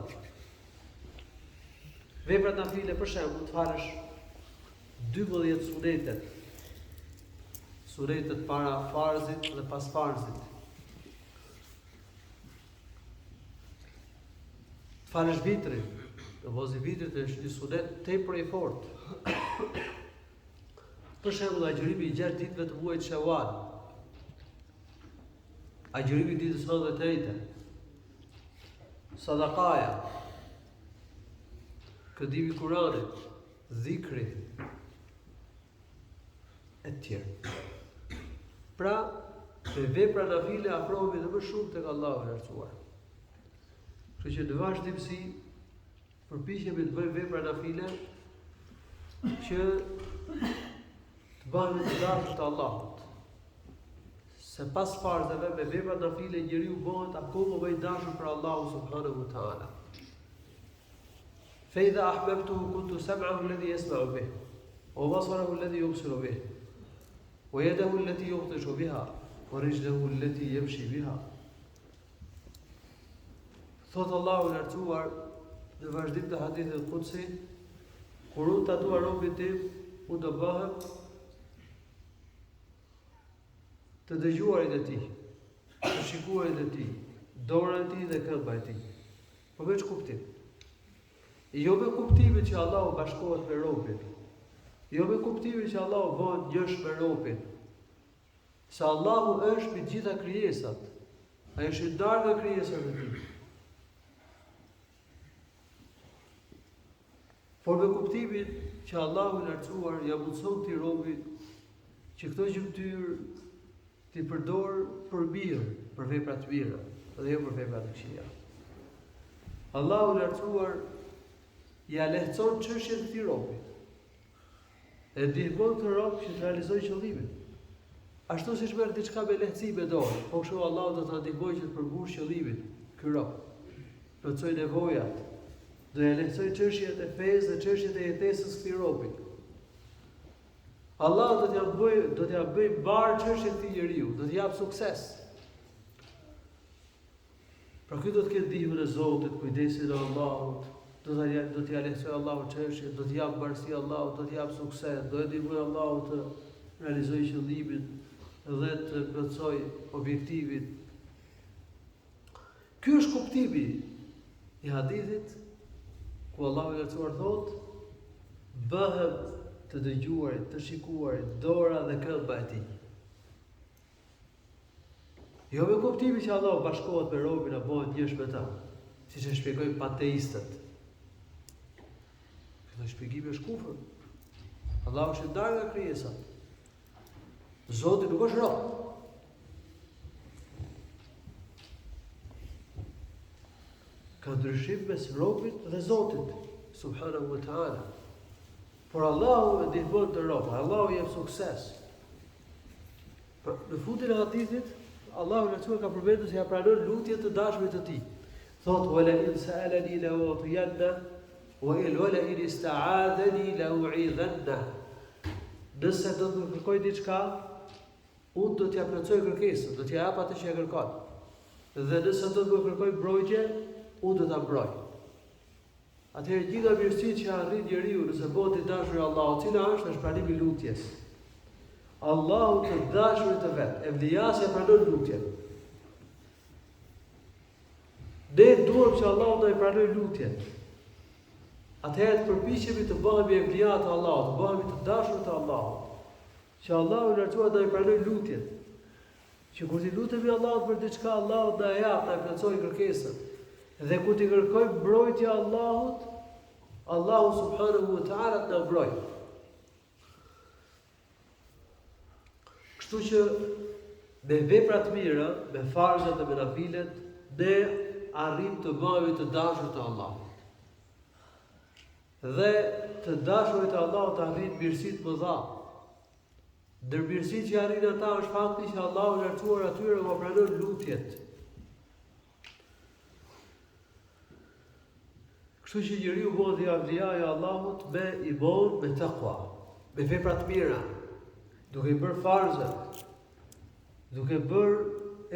Veprat nafile, për shembull, të falësh 12 sunetet. Sunetet para farzit dhe pas farzit. falësh vitrin. Namazi vitrit është një sunet tepër i fortë. Për shembull, agjërimi i 6 ditëve të muajit Shawal. Agjërimi i ditës 93. Sadakaja. Këndimi i Kuranit, dhikri e tjerë. Pra, me vepra nafile afrohemi dhe më shumë tek Allahu i lartësuar. Kështu që në vazhdimsi përpiqemi të bëjmë vepra nafile që të bëhen të dashur të Allahut. Se pas farzave me vepra nafile njeriu bëhet akoma më i dashur për Allahun subhanahu wa taala. Fa idha ahbabtuhu kuntu sam'ahu alladhi yasma'u bih, wa basarahu alladhi yubsiru bih, wa yadahu allati yubtishu biha, wa rijluhu allati yamshi biha. Thot Allahu i lartësuar në vazhdim të hadithit qudsi, kur unë tatua robin tim, unë do bëhem të dëgjuarit e tij, të shikuarit e tij, dora e tij dhe këmba e tij. Po veç kuptim. Jo me kuptimin që Allahu bashkohet me robin. Jo me kuptimin që Allahu bëhet njësh me robin. Se Allahu është mbi gjitha krijesat. Ai është i ndarë nga krijesat e tij. Por me kuptimin që Allahu i lartësuar ja mundson ti robit që këto gjymtyr ti përdor për mirë, për vepra të mira, dhe jo për vepra të këqija. Allahu i lartësuar ja lehtëson çështjet e këtij robi. E ndihmon këtë rob që të realizojë qëllimin. Ashtu siç merr diçka me lehtësi me dorë, po kështu Allahu do ta ndihmojë që të përmbush qëllimin, ky rob. Plotësoj nevojat, do ja lehtësoj çështjet e fesë dhe çështjet e jetesës këtij robi. Allah do t'ja bëj mbar çështjet e këtij njeriu, do t'i jap sukses. Pra ky do të ketë ndihmën e Zotit, kujdesin e Allahut, do t'ja lehtësoj Allahu çështjet, do t'i jap mbarësi Allahut, do t'i jap sukses, do e ndihmoj Allahu të realizojë qëllimin dhe të plotësoj objektivin. Ky është kuptimi i hadithit ku Allahu i lartësuar thotë: bëhem të dëgjuarit, të shikuarit, dora dhe këmba e tij. Jo me kuptimin që Allahu bashkohet me robin apo bëhet njësh me ta, siç e shpjegojnë pateistët. Këtë shpjegim është kufër. Allahu është i ndarë nga krijesat. Zoti nuk është rob. Ka ndryshim mes robit dhe Zotit subhanahu wa taala. Por Allahu e ndihmon të robën, Allahu i jep sukses. Në fundin e hadithit, Allahu lartësuar ka përmendur se ja pranon lutjet të dashurit të tij. Thotë: "Wala in sa'alani la u'tiyanna, wa in ista'adani la u'idhanna." Nëse do të kërkoj diçka, unë do t'ja plotësoj kërkesën, do t'ja jap atë që e kërkon. Dhe nëse do të kërkoj mbrojtje, unë do ta mbroj. Atëherë gjitha mirësitë që arrin njeriu nëse bëhet i dashur i Allahut, cila është pranimi i lutjes. Allahu të dashurit të vet, evliasi e pranon lutjen. Ne duam që Allahu të pranojë lutjen. Atëherë të përpiqemi të bëhemi evlia të Allahut, të bëhemi të dashur të Allahut. Që Allahu i lartësuar të pranojë lutjen. Që kur ti lutemi Allahut për diçka, Allahu na jap, na plotësoj kërkesën. Dhe kur ti kërkojmë mbrojtje Allahut, Allahu subhanahu wa taala të na mbroj. Kështu që me vepra të mira, me farzat dhe me nafilet, ne arrim të bëhemi të dashur të Allahut. Dhe të dashurit të Allahut arrin mirësitë më dha. Ndër mirësitë që arrin ata është fakti që Allahu i lartësuar atyre u pranon lutjet. Kështu që njeriu bëhet i avlia i Allahut me iman, me takwa, me vepra të mira, duke i bërë farzet, duke bërë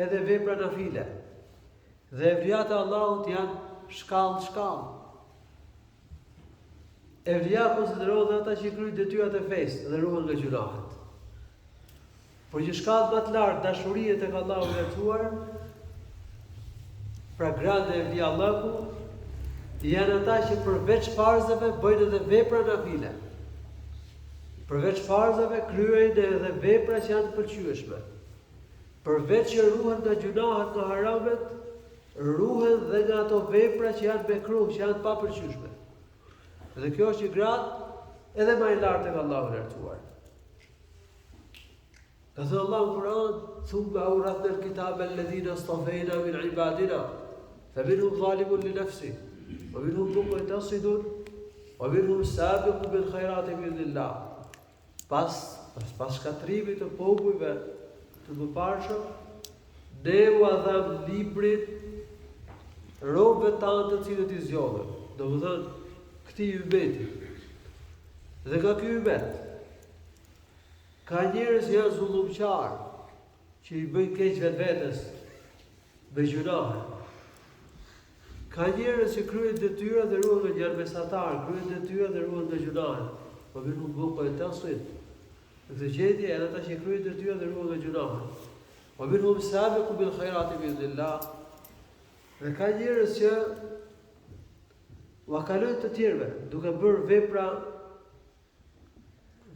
edhe vepra nafile. Dhe evliat e Allahut janë shkallë. Evlia konsiderohet ata që kryejnë detyrat e fesë dhe ruhen nga gjunahet. Por që shkallë më të lartë dashuria tek Allahu i lartësuar, pra grada e evlia Allahu, janë ata që përveç farzave bëjnë edhe vepra nafile. Përveç farzave kryejnë edhe vepra që janë të pëlqyeshme. Përveç që ruhen nga gjunahet, nga haramet, ruhen dhe nga ato vepra që janë mekruh, që janë të papëlqyeshme. Dhe kjo është një grad edhe më i lartë tek Allahu i lartësuar. Ka thënë Allahu në Kur'an: "Thumma awrathna al-kitaba alladhina istafayna min ibadina, faminhum zalimun li nafsihi, wa minhum muqtasidun, wa minhum sabiqun bil khayrati bi'idhnillah." Pas shkatrimit të popujve të mëparshëm, ne u dham librin robëve tanë të cilët i zgjodhëm. Domethënë, këtij ummeti. Dhe ka ky ummet ka njerëz që janë zullumqar, që i bëjnë keq vetvetes me gjunahe. Ka njerëz që kryejnë detyra dhe ruhen nga janë mesatar, kryejnë detyra dhe ruhen nga gjunahe. Po minhum muqtasid. Dhe gjendje edhe ata që kryejnë detyra dhe ruhen nga gjunahe. Po minhum sabiqun bil khayrati bi'idhnillah. Dhe ka njerëz që ua kalojnë të tjerëve, duke bërë vepra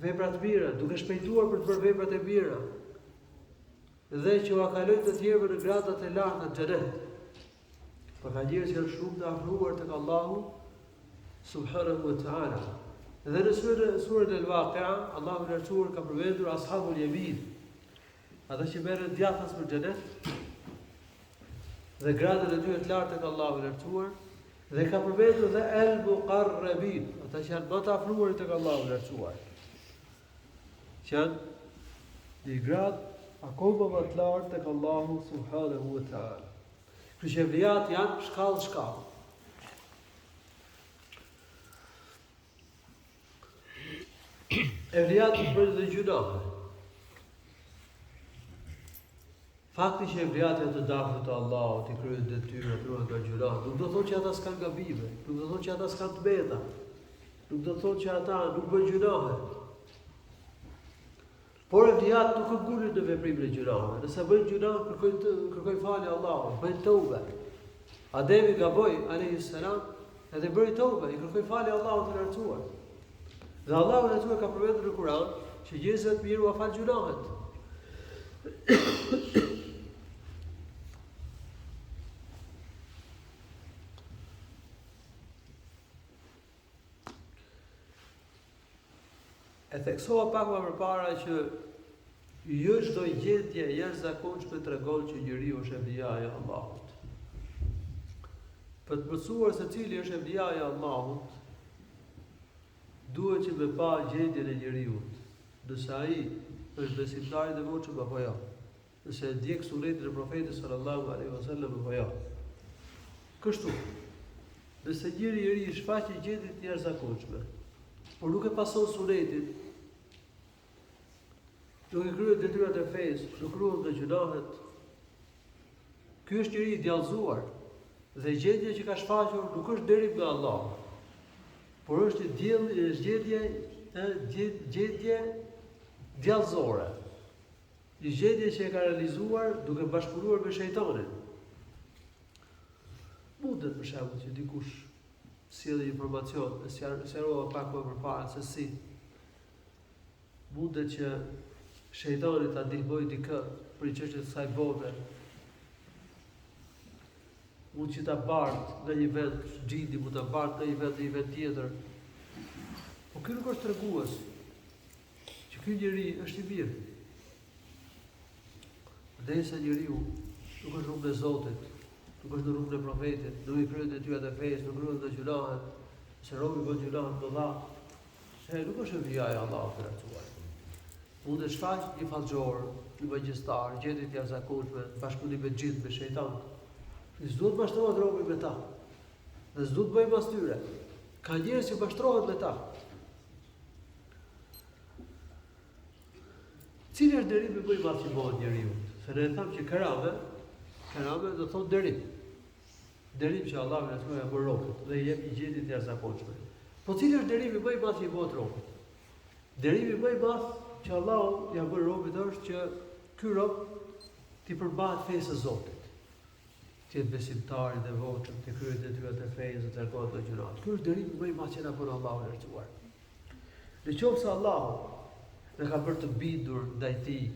të mira, duke shpejtuar për të bërë veprat e mira. Dhe që ua kalojnë të tjerëve në gradat e larta të xhenet. Por ka njerëz që janë shumë të afruar tek Allahu subhanahu wa ta'ala. Dhe në surën Al-Waqi'a, Allahu i lartësuar ka përmendur ashabul yamin, ata që merren djathtas për xhenet, dhe gradën e tyre të lartë tek Allahu i lartësuar, dhe ka përmendur dhe al-muqarrabin, ata që janë më të afruar tek Allahu i lartësuar, që janë një grad akoma më të lartë tek Allahu subhanahu wa ta'ala. Kështu që evlijat janë shkallë. Evlijat të bëjnë dhe gjunahe. Fakti që evlijat janë të dashur të Allahut, i kryejnë detyra, ruhen nga gjunahe, nuk do thotë që ata s'kan gabime, nuk do thotë që ata s'kan të meta, nuk do thotë që ata nuk bëjnë gjunahe. Por evlijat nuk ngulin në veprimin e gjunaheve. Nëse bëjnë gjunah, kërkojnë falje Allahut, bëjnë tauba. Ademi gaboi alayhis salam, edhe bëri tauba, i kërkoi falje Allahut të lartësuar. Dhe Allahu i lartësuar ka përmendur në Kur'an që njerëzit mirë ua fal gjunahet. E theksova pak më përpara që jo çdo gjendje jashtëzakonshme tregon që njeriu është evlija i Allahut. Për të mësuar se cili është evlija i Allahut, duhet që me pa gjendjen e njeriut, nëse ai është besimtar i devotshëm apo jo, nëse e ndjek sunetin e profetit sallallahu alaihi wasallam apo jo. Kështu, nëse njeri shfaqet gjendje të jashtëzakonshme, por nuk e pason sunetin, nuk e kryen detyrat e fesë, nuk ruhet nga gjunahet, ky është njeri i djallëzuar, dhe gjendja që ka shfaqur nuk është deri nga Allah, por është gjendje djallëzore, një gjendje që e ka realizuar duke bashkëpunuar me shejtanin. Mundet për shembull që dikush sjellë informacion, e sqarova pak më përpara se si mundet që shejtani ta ndihmojë dikë për çështje të kësaj bote. Mund që ta bart nga një vend xhindi, mund ta bart nga një vend tjetër. Po ky nuk është tregues që ky njeri është i mirë. Derisa njeriu nuk është rrugën e Zotit, nuk është në rrugën e profetit, nuk i kryen detyrat e fesë, nuk ruhet nga gjunahet, se robi bën gjunahe të mëdha, nuk është evlija i Allahut të lartësuar. Mund të shfaq një fallxhor, një magjistar, gjendje të jashtëzakonshme, bashkëpunim me xhint, me shejtan. S'duhet bashtrohet robi me ta. Dhe s'duhet bëjmë pas tyre. Ka njerëz që bashtrohet me ta. Cili është derimi më i madh që bëhet njeriu? Se ne thamë që karame do thotë derim. Derim që Allahu na thua për robët dhe i jep një gjendje të jashtëzakonshme. Po cili është derimi më i madh që i bëhet robët? Derimi më i madh që Allahu ja bën robit është që ky rob t'i përmbahet fesë së Zotit. të jetë besimtar i devotshëm, të kryejë detyrat e fesë, të largohet nga gjërat. Ky është derimi më i madh që na bën Allahu i lartësuar. Nëse Allahu ne ka bërë të bindur ndaj Tij,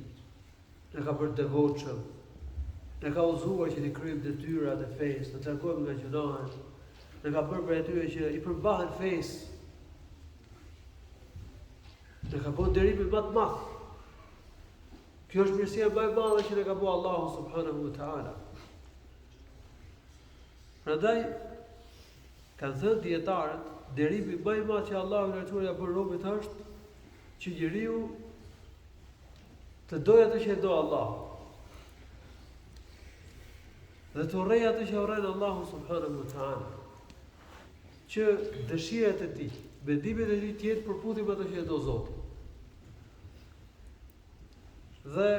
ne ka bërë të devotshëm, ne ka udhëzuar që të kryejmë detyrat e fesë, të largohemi nga gjërat, ne ka bërë për atyre që i përmbahen fesë, ne ka bërë derimin më të madh. Kjo është mirësia më e madhe që ne ka bërë Allahu subhanahu wa taala. Prandaj kanë thënë dietarët, derimi më i madh që Allahu i lartësuar ja bën robët është që njeriu të dojë atë që e do Allahu. Dhe të urrej atë që urren Allahu subhanahu wa taala. Që dëshirat e tij, mendimet e tij të jetë përputhje me atë që e do Zoti. Dhe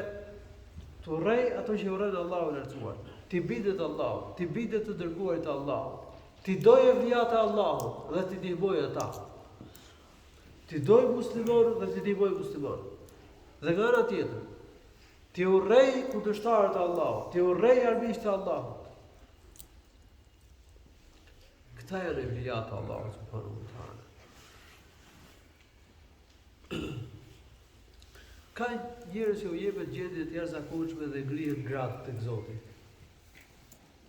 të urrej ato që urren Allahu i lartësuar. Ti bindet Allahu, ti bindet të dërguarit të Allahut. Ti doj evlijat e Allahut dhe ti ndihmoj ata. Ti doj muslimanët dhe ti ndihmoj muslimanët. Dhe nga ana tjetër, ti urrej kundërshtarët e Allahut, ti urrej armiqtë e Allahut. Këta janë evlijat e Allahut subhanahu wa taala. Ka njerëz që u jepet gjendje të jashtëzakonshme dhe ngrihen gratë tek Zoti.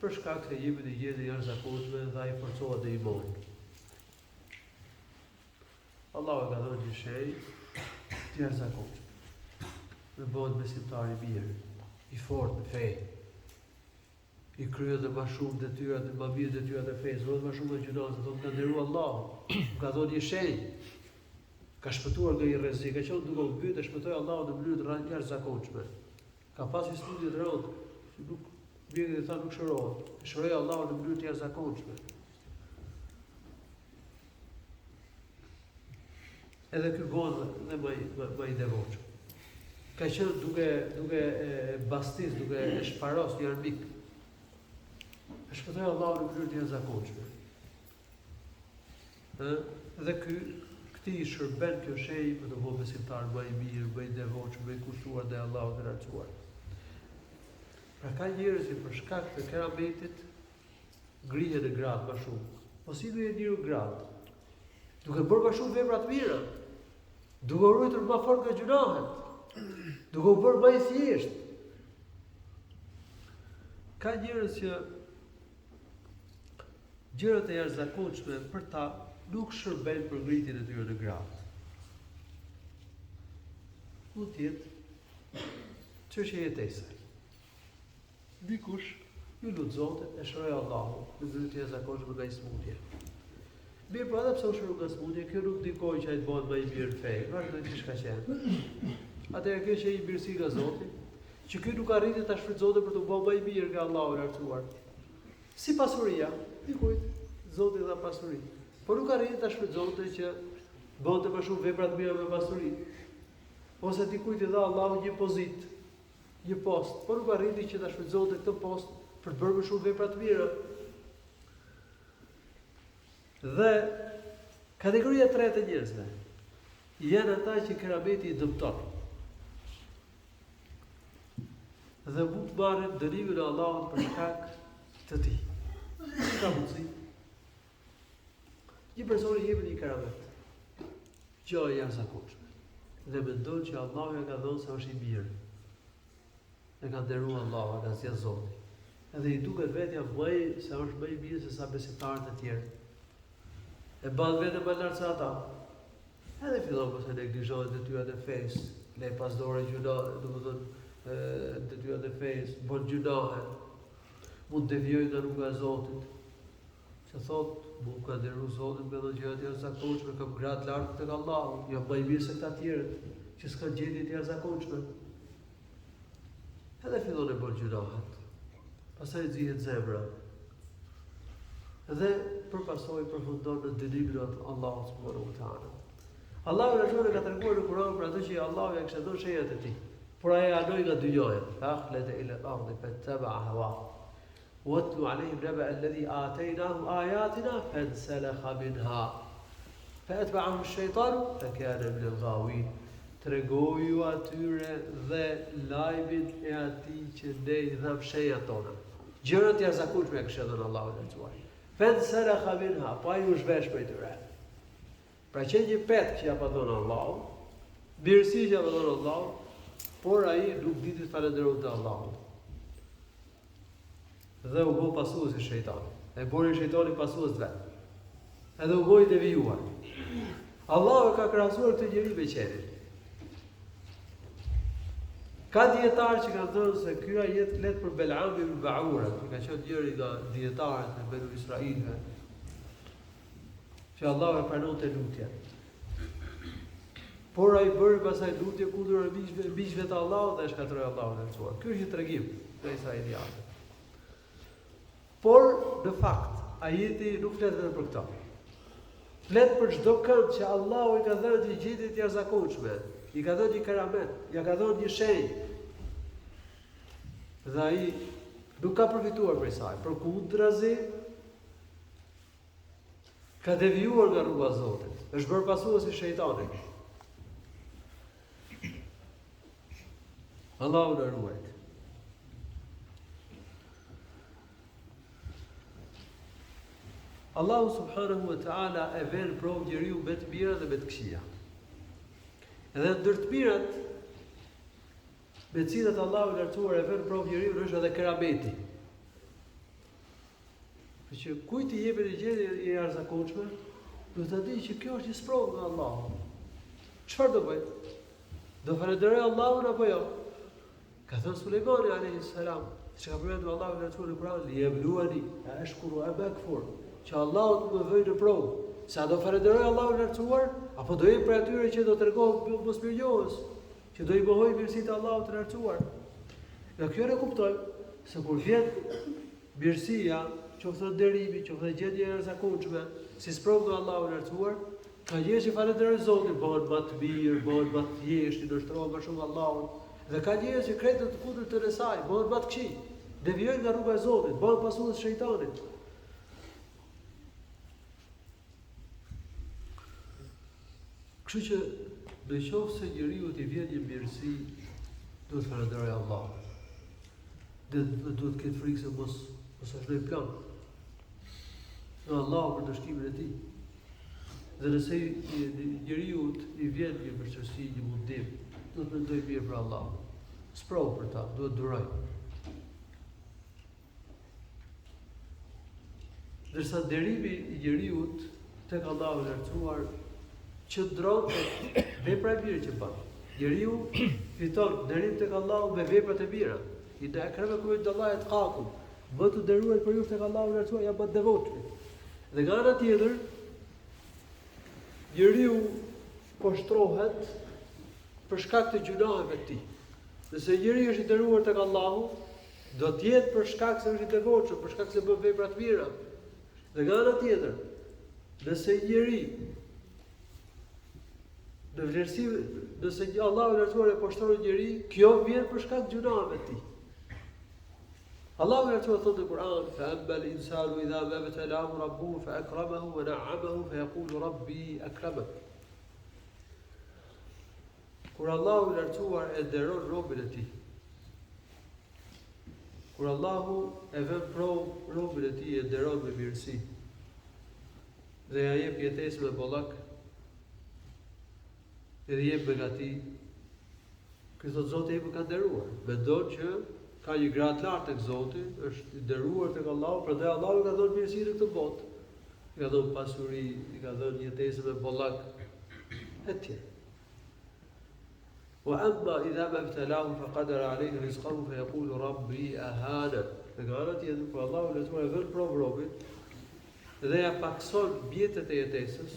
Për shkak se jepet një gjendje jashtëzakonshme dhe ai forcohet në iman. Allahu ka dhënë një shenjë të jashtëzakonshme. Dhe bëhet besimtar i mirë, i fortë në fe. I kryen dhe më shumë detyrat e më mirë detyrat e fesë, edhe më shumë gjëra se do të ka nderuar Allahu. Ka dhënë një shenjë. Ka shpëtuar nga i rrezik, ka qenë duke u mbytë, shpëtoi Allahu në mënyrë të jashtëzakonshme. Ka pasur studie të rënda, që nuk vjen dhe tha nuk shërohet. Shëroi Allahu në mënyrë të jashtëzakonshme. Edhe ky bon dhe më i devotshëm. Ka qenë duke bastis, duke shparos një armik. Shpëtoi Allahu në mënyrë të jashtëzakonshme. Dhe këti i shërben kjo shenjë për të bëhet besimtar më i mirë, më i devotshëm, më i kushtuar ndaj Allahut të lartësuar. Pra ka njerëz që për shkak të kerametit ngrihen në gradë më shumë. Po si do jetë një gradë? Duke bërë më shumë vepra të mira, duke ruajtur më fort nga gjunahet, duke u bërë më i thjeshtë. Ka njerëz që gjërat e jashtëzakonshme për ta nuk shërben për ngritjen e tyre në gradë. Mund të jetë çështje jetese. Dikush ju lut Zotin e shëroi Allahu në mënyrë të jashtëzakonshme nga smundje. Mirë, po edhe pse u shëroi nga smundje, kjo nuk ndikoi që ai të bëhet më i mirë në fe. Vazhdoi çka qenë. Atëherë kjo është një mirësi nga Zoti, që ky nuk arriti ta shfrytëzonte për të bërë më i mirë nga Allahu i lartësuar. Si pasuria, dikujt Zoti dha pasuri. Por nuk arriti ta shfrytëzonte që bënte më shumë vepra të mira me pasuri. Ose dikujt i dha Allahu një pozitë, një post, por nuk arriti që ta shfrytëzonte këtë post për të bërë më shumë vepra të mira. Dhe kategoria e tretë e njerëzve janë ata që kerameti i dëmton. Dhe mund të marrin dënimin e Allahut për shkak të tij. Ka mundësi. Një person i jepet një keramet, gjë e jashtëzakonshme, dhe mendon që Allahu ja ka dhënë se është i mirë. E ka nderuar Allahu, ka zgjedhur Zoti. Edhe i duket vetja se është më i mirë se sa besimtarët e tjerë. E bën vetëm më lart se ata. Edhe fillon ose neglizhohet detyrat e fesë, le pas dore gjuna, domethënë detyrat e fesë, bën gjunahe, mund të devijojë nga rruga e Zotit. Që thotë, mund ka nderuar Zotin me dhënë gjëra të jashtëzakonshme, kam gradë lart tek Allahu, jo më i mirë se këta tjerët, që s'kan gjendje të jashtëzakonshme. Edhe fillon e bën gjunahet. Pastaj nxihet zemra. Dhe përpasoj përfundon në dënimin e Allahut subhanahu wa taala. Allahu na ka treguar në Kur'an për atë që Allahu ja kishte dhënë shenjat e tij. Por ai anoi nga dynjaja. Akhlada ila al-ard fattaba'a hawa. واتلو عليهم نبأ الذي آتيناه آياتنا فانسلخ منها فأتبعه الشيطان فكان من الغاوين. Tregoju atyre dhe lajmin e atij që ne i dham shenjat tona. gjërat e jashtëzakonshme që kishte dhënë Allahu i lartësuar. Fansalakha minha, po ai u zhvesh prej tyre. Pra që një petë që ja pa dhënë Allahu, mirësi që ja pa dhënë Allahu, por ai nuk diti të falenderonte Allahun. Dhe u bë pasues i shejtanit. E bori shejtani pasues vet. Edhe u bë i devijuar. Allahu ka krahasuar këtë njeri me qenin. Ka dietarë që kanë thënë se ky ajet flet për Belam ibn Ba'ura, që ka qenë njëri nga dietarët e Banu Israilëve, që Allahu e pranonte lutjen. Por ai bëri pasaj lutje kundër miqve të Allahut dhe e shkatroi Allahun e lartësuar. Ky është një tregim nga israelianët. Por në fakt, ajeti nuk flet vetëm për këtë. Flet për çdo kënd që Allahu i ka dhënë një gjendje të jashtëzakonshme, i ka dhënë një karamet, ja ka dhënë një shenjë. Dhe ai nuk ka përfituar prej saj, përkundrazi ka devijuar nga rruga e Zotit. Është bërë pasues i shejtanit. Allahu na ruaj. Allahu subhanahu wa ta'ala e vën provë njeriu me të mira dhe me të këqija. Edhe ndër të mirat me të cilat Allahu i lartësuar e vën provë njeriu është edhe kerameti. Për që kujt i jepet një gjendje e jashtëzakonshme, do të di që kjo është një sprovë nga Allahu. Çfarë do bëj? Do falenderoj Allahun apo jo? Ka thënë Sulejmani alayhis salam, që ka përmendur Allahu i lartësuar në Kur'an, li yabluwani ashkuru am akfur, që Allahu të më vëjë në provë. Sa do falenderoj Allahun e lartësuar, apo do jem prej atyre që do tregohen mosmirënjohës, që do i mohoj mirësitë e Allahut të lartësuar. Dhe kjo ne kuptojmë se kur vjen mirësia, qoftë nderimi, qoftë gjendja e jashtëzakonshme, si sprovë nga Allahu i lartësuar, ka njerëz që falenderojnë Zotin, bëhen më të mirë, bëhen më të thjeshtë, ndërshtrohen më shumë Allahun. Dhe ka njerëz që kretë të kundërt të saj, bëhen më të këqij, devijojnë nga rruga e Zotit, bëhen pasues të shejtanit. Kështu që në qoftë se njeriu t'i vjen një mirësi, duhet të falenderojë Allahun. Dhe duhet të ketë frikë se mos ashtoj plan. Në Allahu për dëshkimin e tij. Dhe nëse njeriu i vjen një vështirësi, një mundim, duhet të mendojë mirë për Allahun. Sprovë për ta, duhet duroj. Ndërsa derimi i njeriu tek Allahu i lartësuar qëndron tek vepra e mira që bën. Njeriu fiton derim tek Allahu me veprat e mira. I da akramakum indallahi atqakum. Më të nderuar për ju tek Allahu i lartësuar ja bën devotshëm. Dhe nga ana tjetër, njeriu poshtrohet për shkak të gjunaheve të tij. Nëse njeriu është i nderuar tek Allahu, do të jetë për shkak se është i devotshëm, për shkak se bën vepra të mira. Dhe nga ana tjetër, nëse njeriu në vlerësi, nëse Allahu i lartësuar e poshtron njeriu, kjo vjen për shkak të gjunaheve të tij. Allahu i lartësuar thotë në Kur'an: "Fa amma al-insanu idha ma ibtalahu rabbuhu fa akramahu wa na'amahu fa yaqulu rabbi akraman." Kur Allahu i lartësuar e nderon robën e tij, kur Allahu e vën provë robën e tij, e nderon me mirësi dhe ja jep jetesë me bollak, edhe jep me gati, ky thot Zoti e më ka nderuar. Mendon që ka një gradë lart tek Zoti, është i nderuar tek Allahu, prandaj Allahu ka dhënë mirësi në këtë botë. I ka dhënë pasuri, i ka dhënë jetesë me bollak etj. Wa amma idha ma ibtalahu faqadara alayhi rizqahu fa yaqulu rabbi ahana. Dhe garanti edhe për Allahu le të marrë vetë provë robin dhe ja pakson mjetet e jetesës.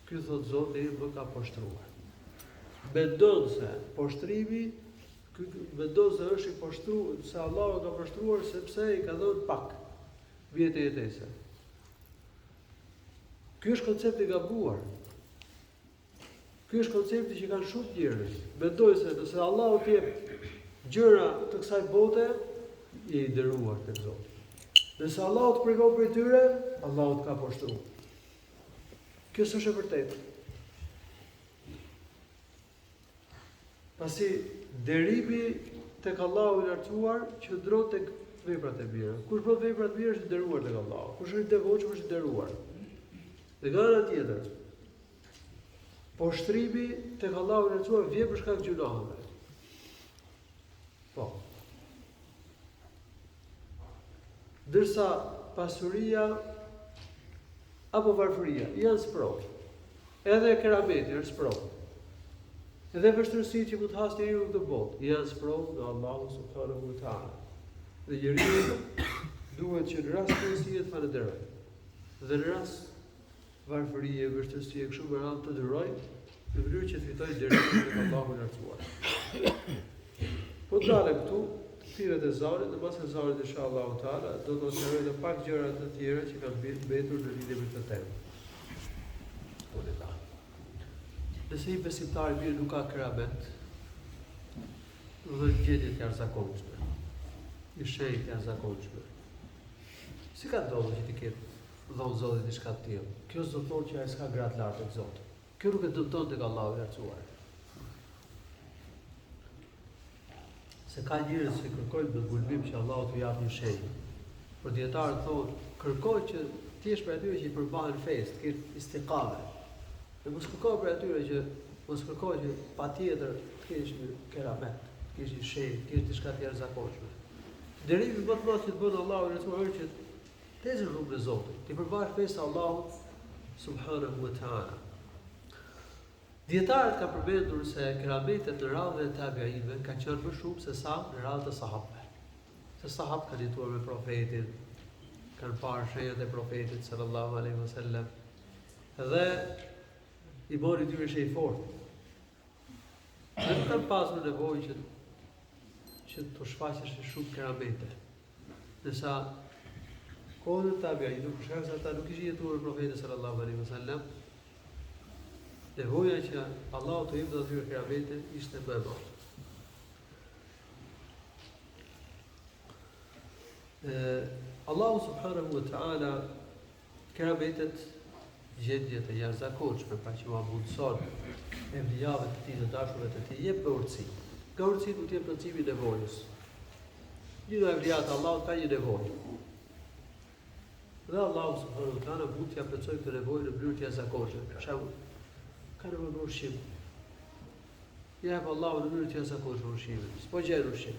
Ky thot Zoti më ka poshtruar. Mendon se poshtrimi, mendon se është i poshtruar, se Allahu ka poshtruar sepse i ka dhënë pak vjetë e jetesës. Ky është koncepti i gabuar. Ky është koncepti që kanë shumë njerëz. Mendoj se nëse Allahu t'i jep gjëra të kësaj bote, je i nderuar tek Zoti. Nëse Allahu të prekon për tyre, Allahu të ka poshtruar. Kjo s'është e vërtetë. Pasi derimi tek Allahu i lartësuar qëndron tek veprat e mira. Kush bën vepra të mira është i nderuar tek Allahu. Kush është i devotshëm është i nderuar. Dhe nga ana tjetër, poshtrimi tek Allahu i lartësuar vjen për shkak të gjunaheve. Po. Dërsa pasuria apo varfëria janë sprov. Edhe kerameti është sprov. Edhe vështirësitë që mund të hasë njeriu në këtë botë janë sprov nga Allahu subhanahu wa taala. Dhe njeriu duhet që në rast kryesie të falënderojë. Dhe në rast varfërie, vështirësie kështu me radhë të durojë në mënyrë që të fitojë dërimin tek Allahu i lartësuar. Po dalë këtu thirrjet e Zarit, dhe pas e Zarit inshallah taala do të shëroj edhe pak gjëra të tjera që kanë mbetur në lidhje me këtë temë. Nëse i besimtari mirë nuk ka keramet, dhe gjendje të jashtëzakonshme, i shenjtë të jashtëzakonshme. Si ka ndodhur që ti ketë dhonë Zotit diçka të tillë? Kjo s'do të thotë që ai s'ka gratë lartë tek Zoti. Kjo nuk e dëmton tek Allahu i lartësuar. Se ka njerëz që kërkojnë me gulbim që Allahu t'u japë një shenjë. Por dietarët thonë, kërkoj që ti jesh për atyre që i përmbahen fesë, të ketë istiqame. Dhe mos kërkoj për atyre që mos kërkoj që patjetër të kesh një keramet, të kesh një shenjë, të kesh diçka të jashtëzakonshme. Derimi më të madh që të bën Allahu i lartësuar është që të ecësh rrugën e Zotit, të përmbahesh fesë Allahut subhanahu wa taala. Dietarët kanë përmendur se kerametet në radhën e tabiinëve kanë qenë më shumë se sa në radhën e sahabëve. Se sahabët kanë jetuar me profetin, kanë parë shenjat e profetit sallallahu alaihi wasallam. Dhe i mori dyre shenjë fortë. Dhe nuk kanë pasur nevojë që të shfaqesh shumë keramete. Ndërsa kohën e tabiinëve, për shkak se ata nuk ishin jetuar me profetin sallallahu alaihi wasallam, nevoja që Allahu të jepte atyre keramete ishte më e madhe. Allahu subhanahu wa taala kerametet gjendje të jashtëzakonshme, pra që ma mundson evlijave të tij, të dashurve të tij, jep me urtësi. Nga urtësia do të jep plotësimin e nevojës. Një nga evlijat Allahut ka një nevojë. Dhe Allahu subhanahu wa taala mund t'ia plotësojë këtë nevojë në mënyrë të jashtëzakonshme. Për shembull, ka nevojë për ushqim. Ja jep Allahu në mënyrë të jashtëzakonshme ushqimin. S'po gjen ushqim.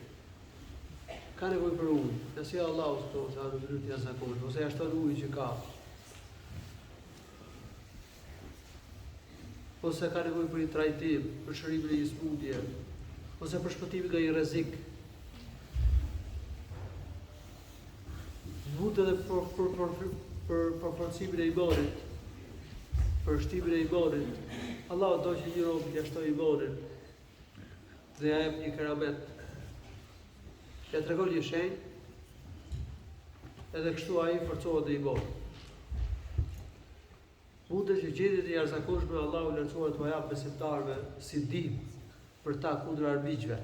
Ka nevojë për ujë. Ja si Allahu subhanahu wa taala në mënyrë të jashtëzakonshme, ose ja shton ujin që ka. Ose ka nevojë për një trajtim, për shërimin e një smundje, ose për shpëtimin nga një rrezik. Mund edhe për forcimin e imanit, për shtimin e imanit. Allahu do që një rob t'ia shtojë imanin dhe ja jep një keramet. Ja tregon një shenjë, edhe kështu ai forcohet në iman. Mundet që gjendjet e jashtëzakonshme Allahu i lartësuar t'u jap besimtarëve si ndihmë për ta kundër armiqve.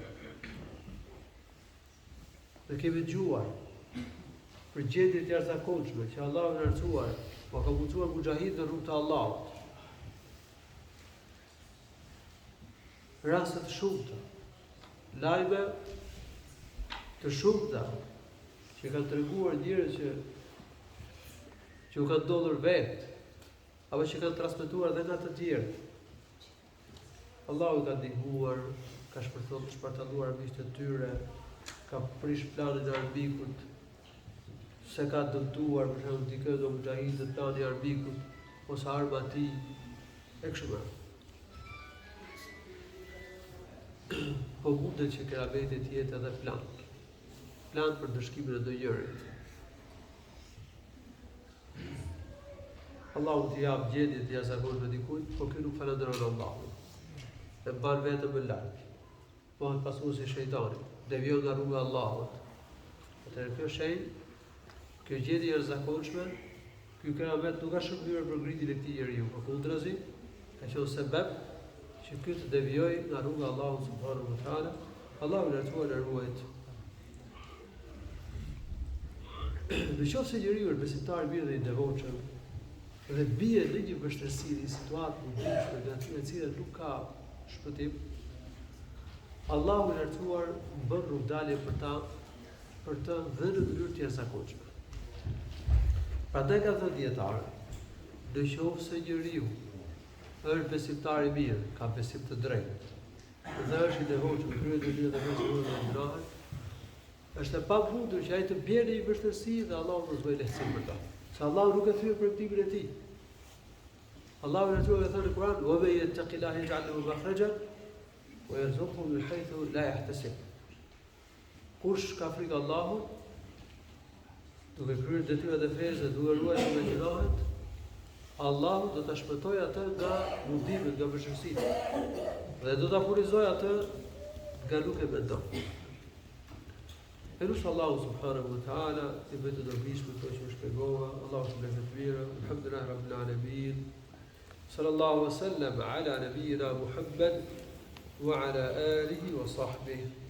Dhe kemi dëgjuar për gjendjet e jashtëzakonshme që Allahu i lartësuar po ka mundsuar mujahid në rrugën e Allahut. Raste të shumta, lajme të shumta që kanë treguar njerëz që u kanë ndodhur vetë, apo që kanë transmetuar edhe nga të tjerë. Allahu ka ndihmuar, ka shpërtalluar miqtë e tyre, ka prish planin e arbikut, se ka dëmtuar për shembull dikë do mujahid të plani i arbikut ose arma e tij e kështu me radhë. Po mundet që kerameti të jetë edhe plan për ndëshkimin e ndonjërit. Allahu t'i jap gjendje të jashtëzakonshme dikujt, por ky nuk falënderon Allahun. E mban vetëm më lart. Bëhet pasuesi i shejtanit, devijon nga rruga e Allahut. Atëherë kjo shenjë, kjo gjendje e jashtëzakonshme, ky keramet nuk ka shërbyer për ngritjen e këtij njeriu, por kundrazi, ka qenë sebeb që ky të devijojë nga rruga e Allahut subhanahu wa taala. Allahu na lartësuar na ruajt. Nëse njeriu është besimtar i mirë dhe i devotshëm, dhe bie në një vështirësi, një situatë në ndryshme nga atyre të cilat nuk ka shpëtim, Allahu i lartësuar bën rrugdalje për të dhe në mënyrë të jashtëzakonshme. Prandaj ka thënë dietarë, nëse njeriu është besimtar i mirë, ka besim të drejtë, dhe është i devotshëm kryet vetë dhe vetë gjunahet, është e pamundur që ai të bjerë në vështirësi dhe Allahu mos bëj lehtësim për ta. Se Allahu nuk e thyer për timin e tij. Allahu në e thënë në Kur'an: "Wa man yattaqillaha yaj'al lahu makhrajan wa yarzuqhu min haythu la yahtasib." Kush ka frikë Allahut, duke kryer detyrat e fesë dhe duke ruajtur nga gjunahet, Allahu do ta shpëtojë atë nga mundimet, nga vështirësitë. Dhe do ta furnizojë atë nga nuk e mendon. E lusë Allahu subhanahu wa ta'ala i bëjtë të dobishme të që më shpegova. Allahu të bëjtë të mirë. Alhamdulillah rabbil alamin. Sallallahu wa sallam ala nabiyina Muhammad wa ala alihi wa sahbihi.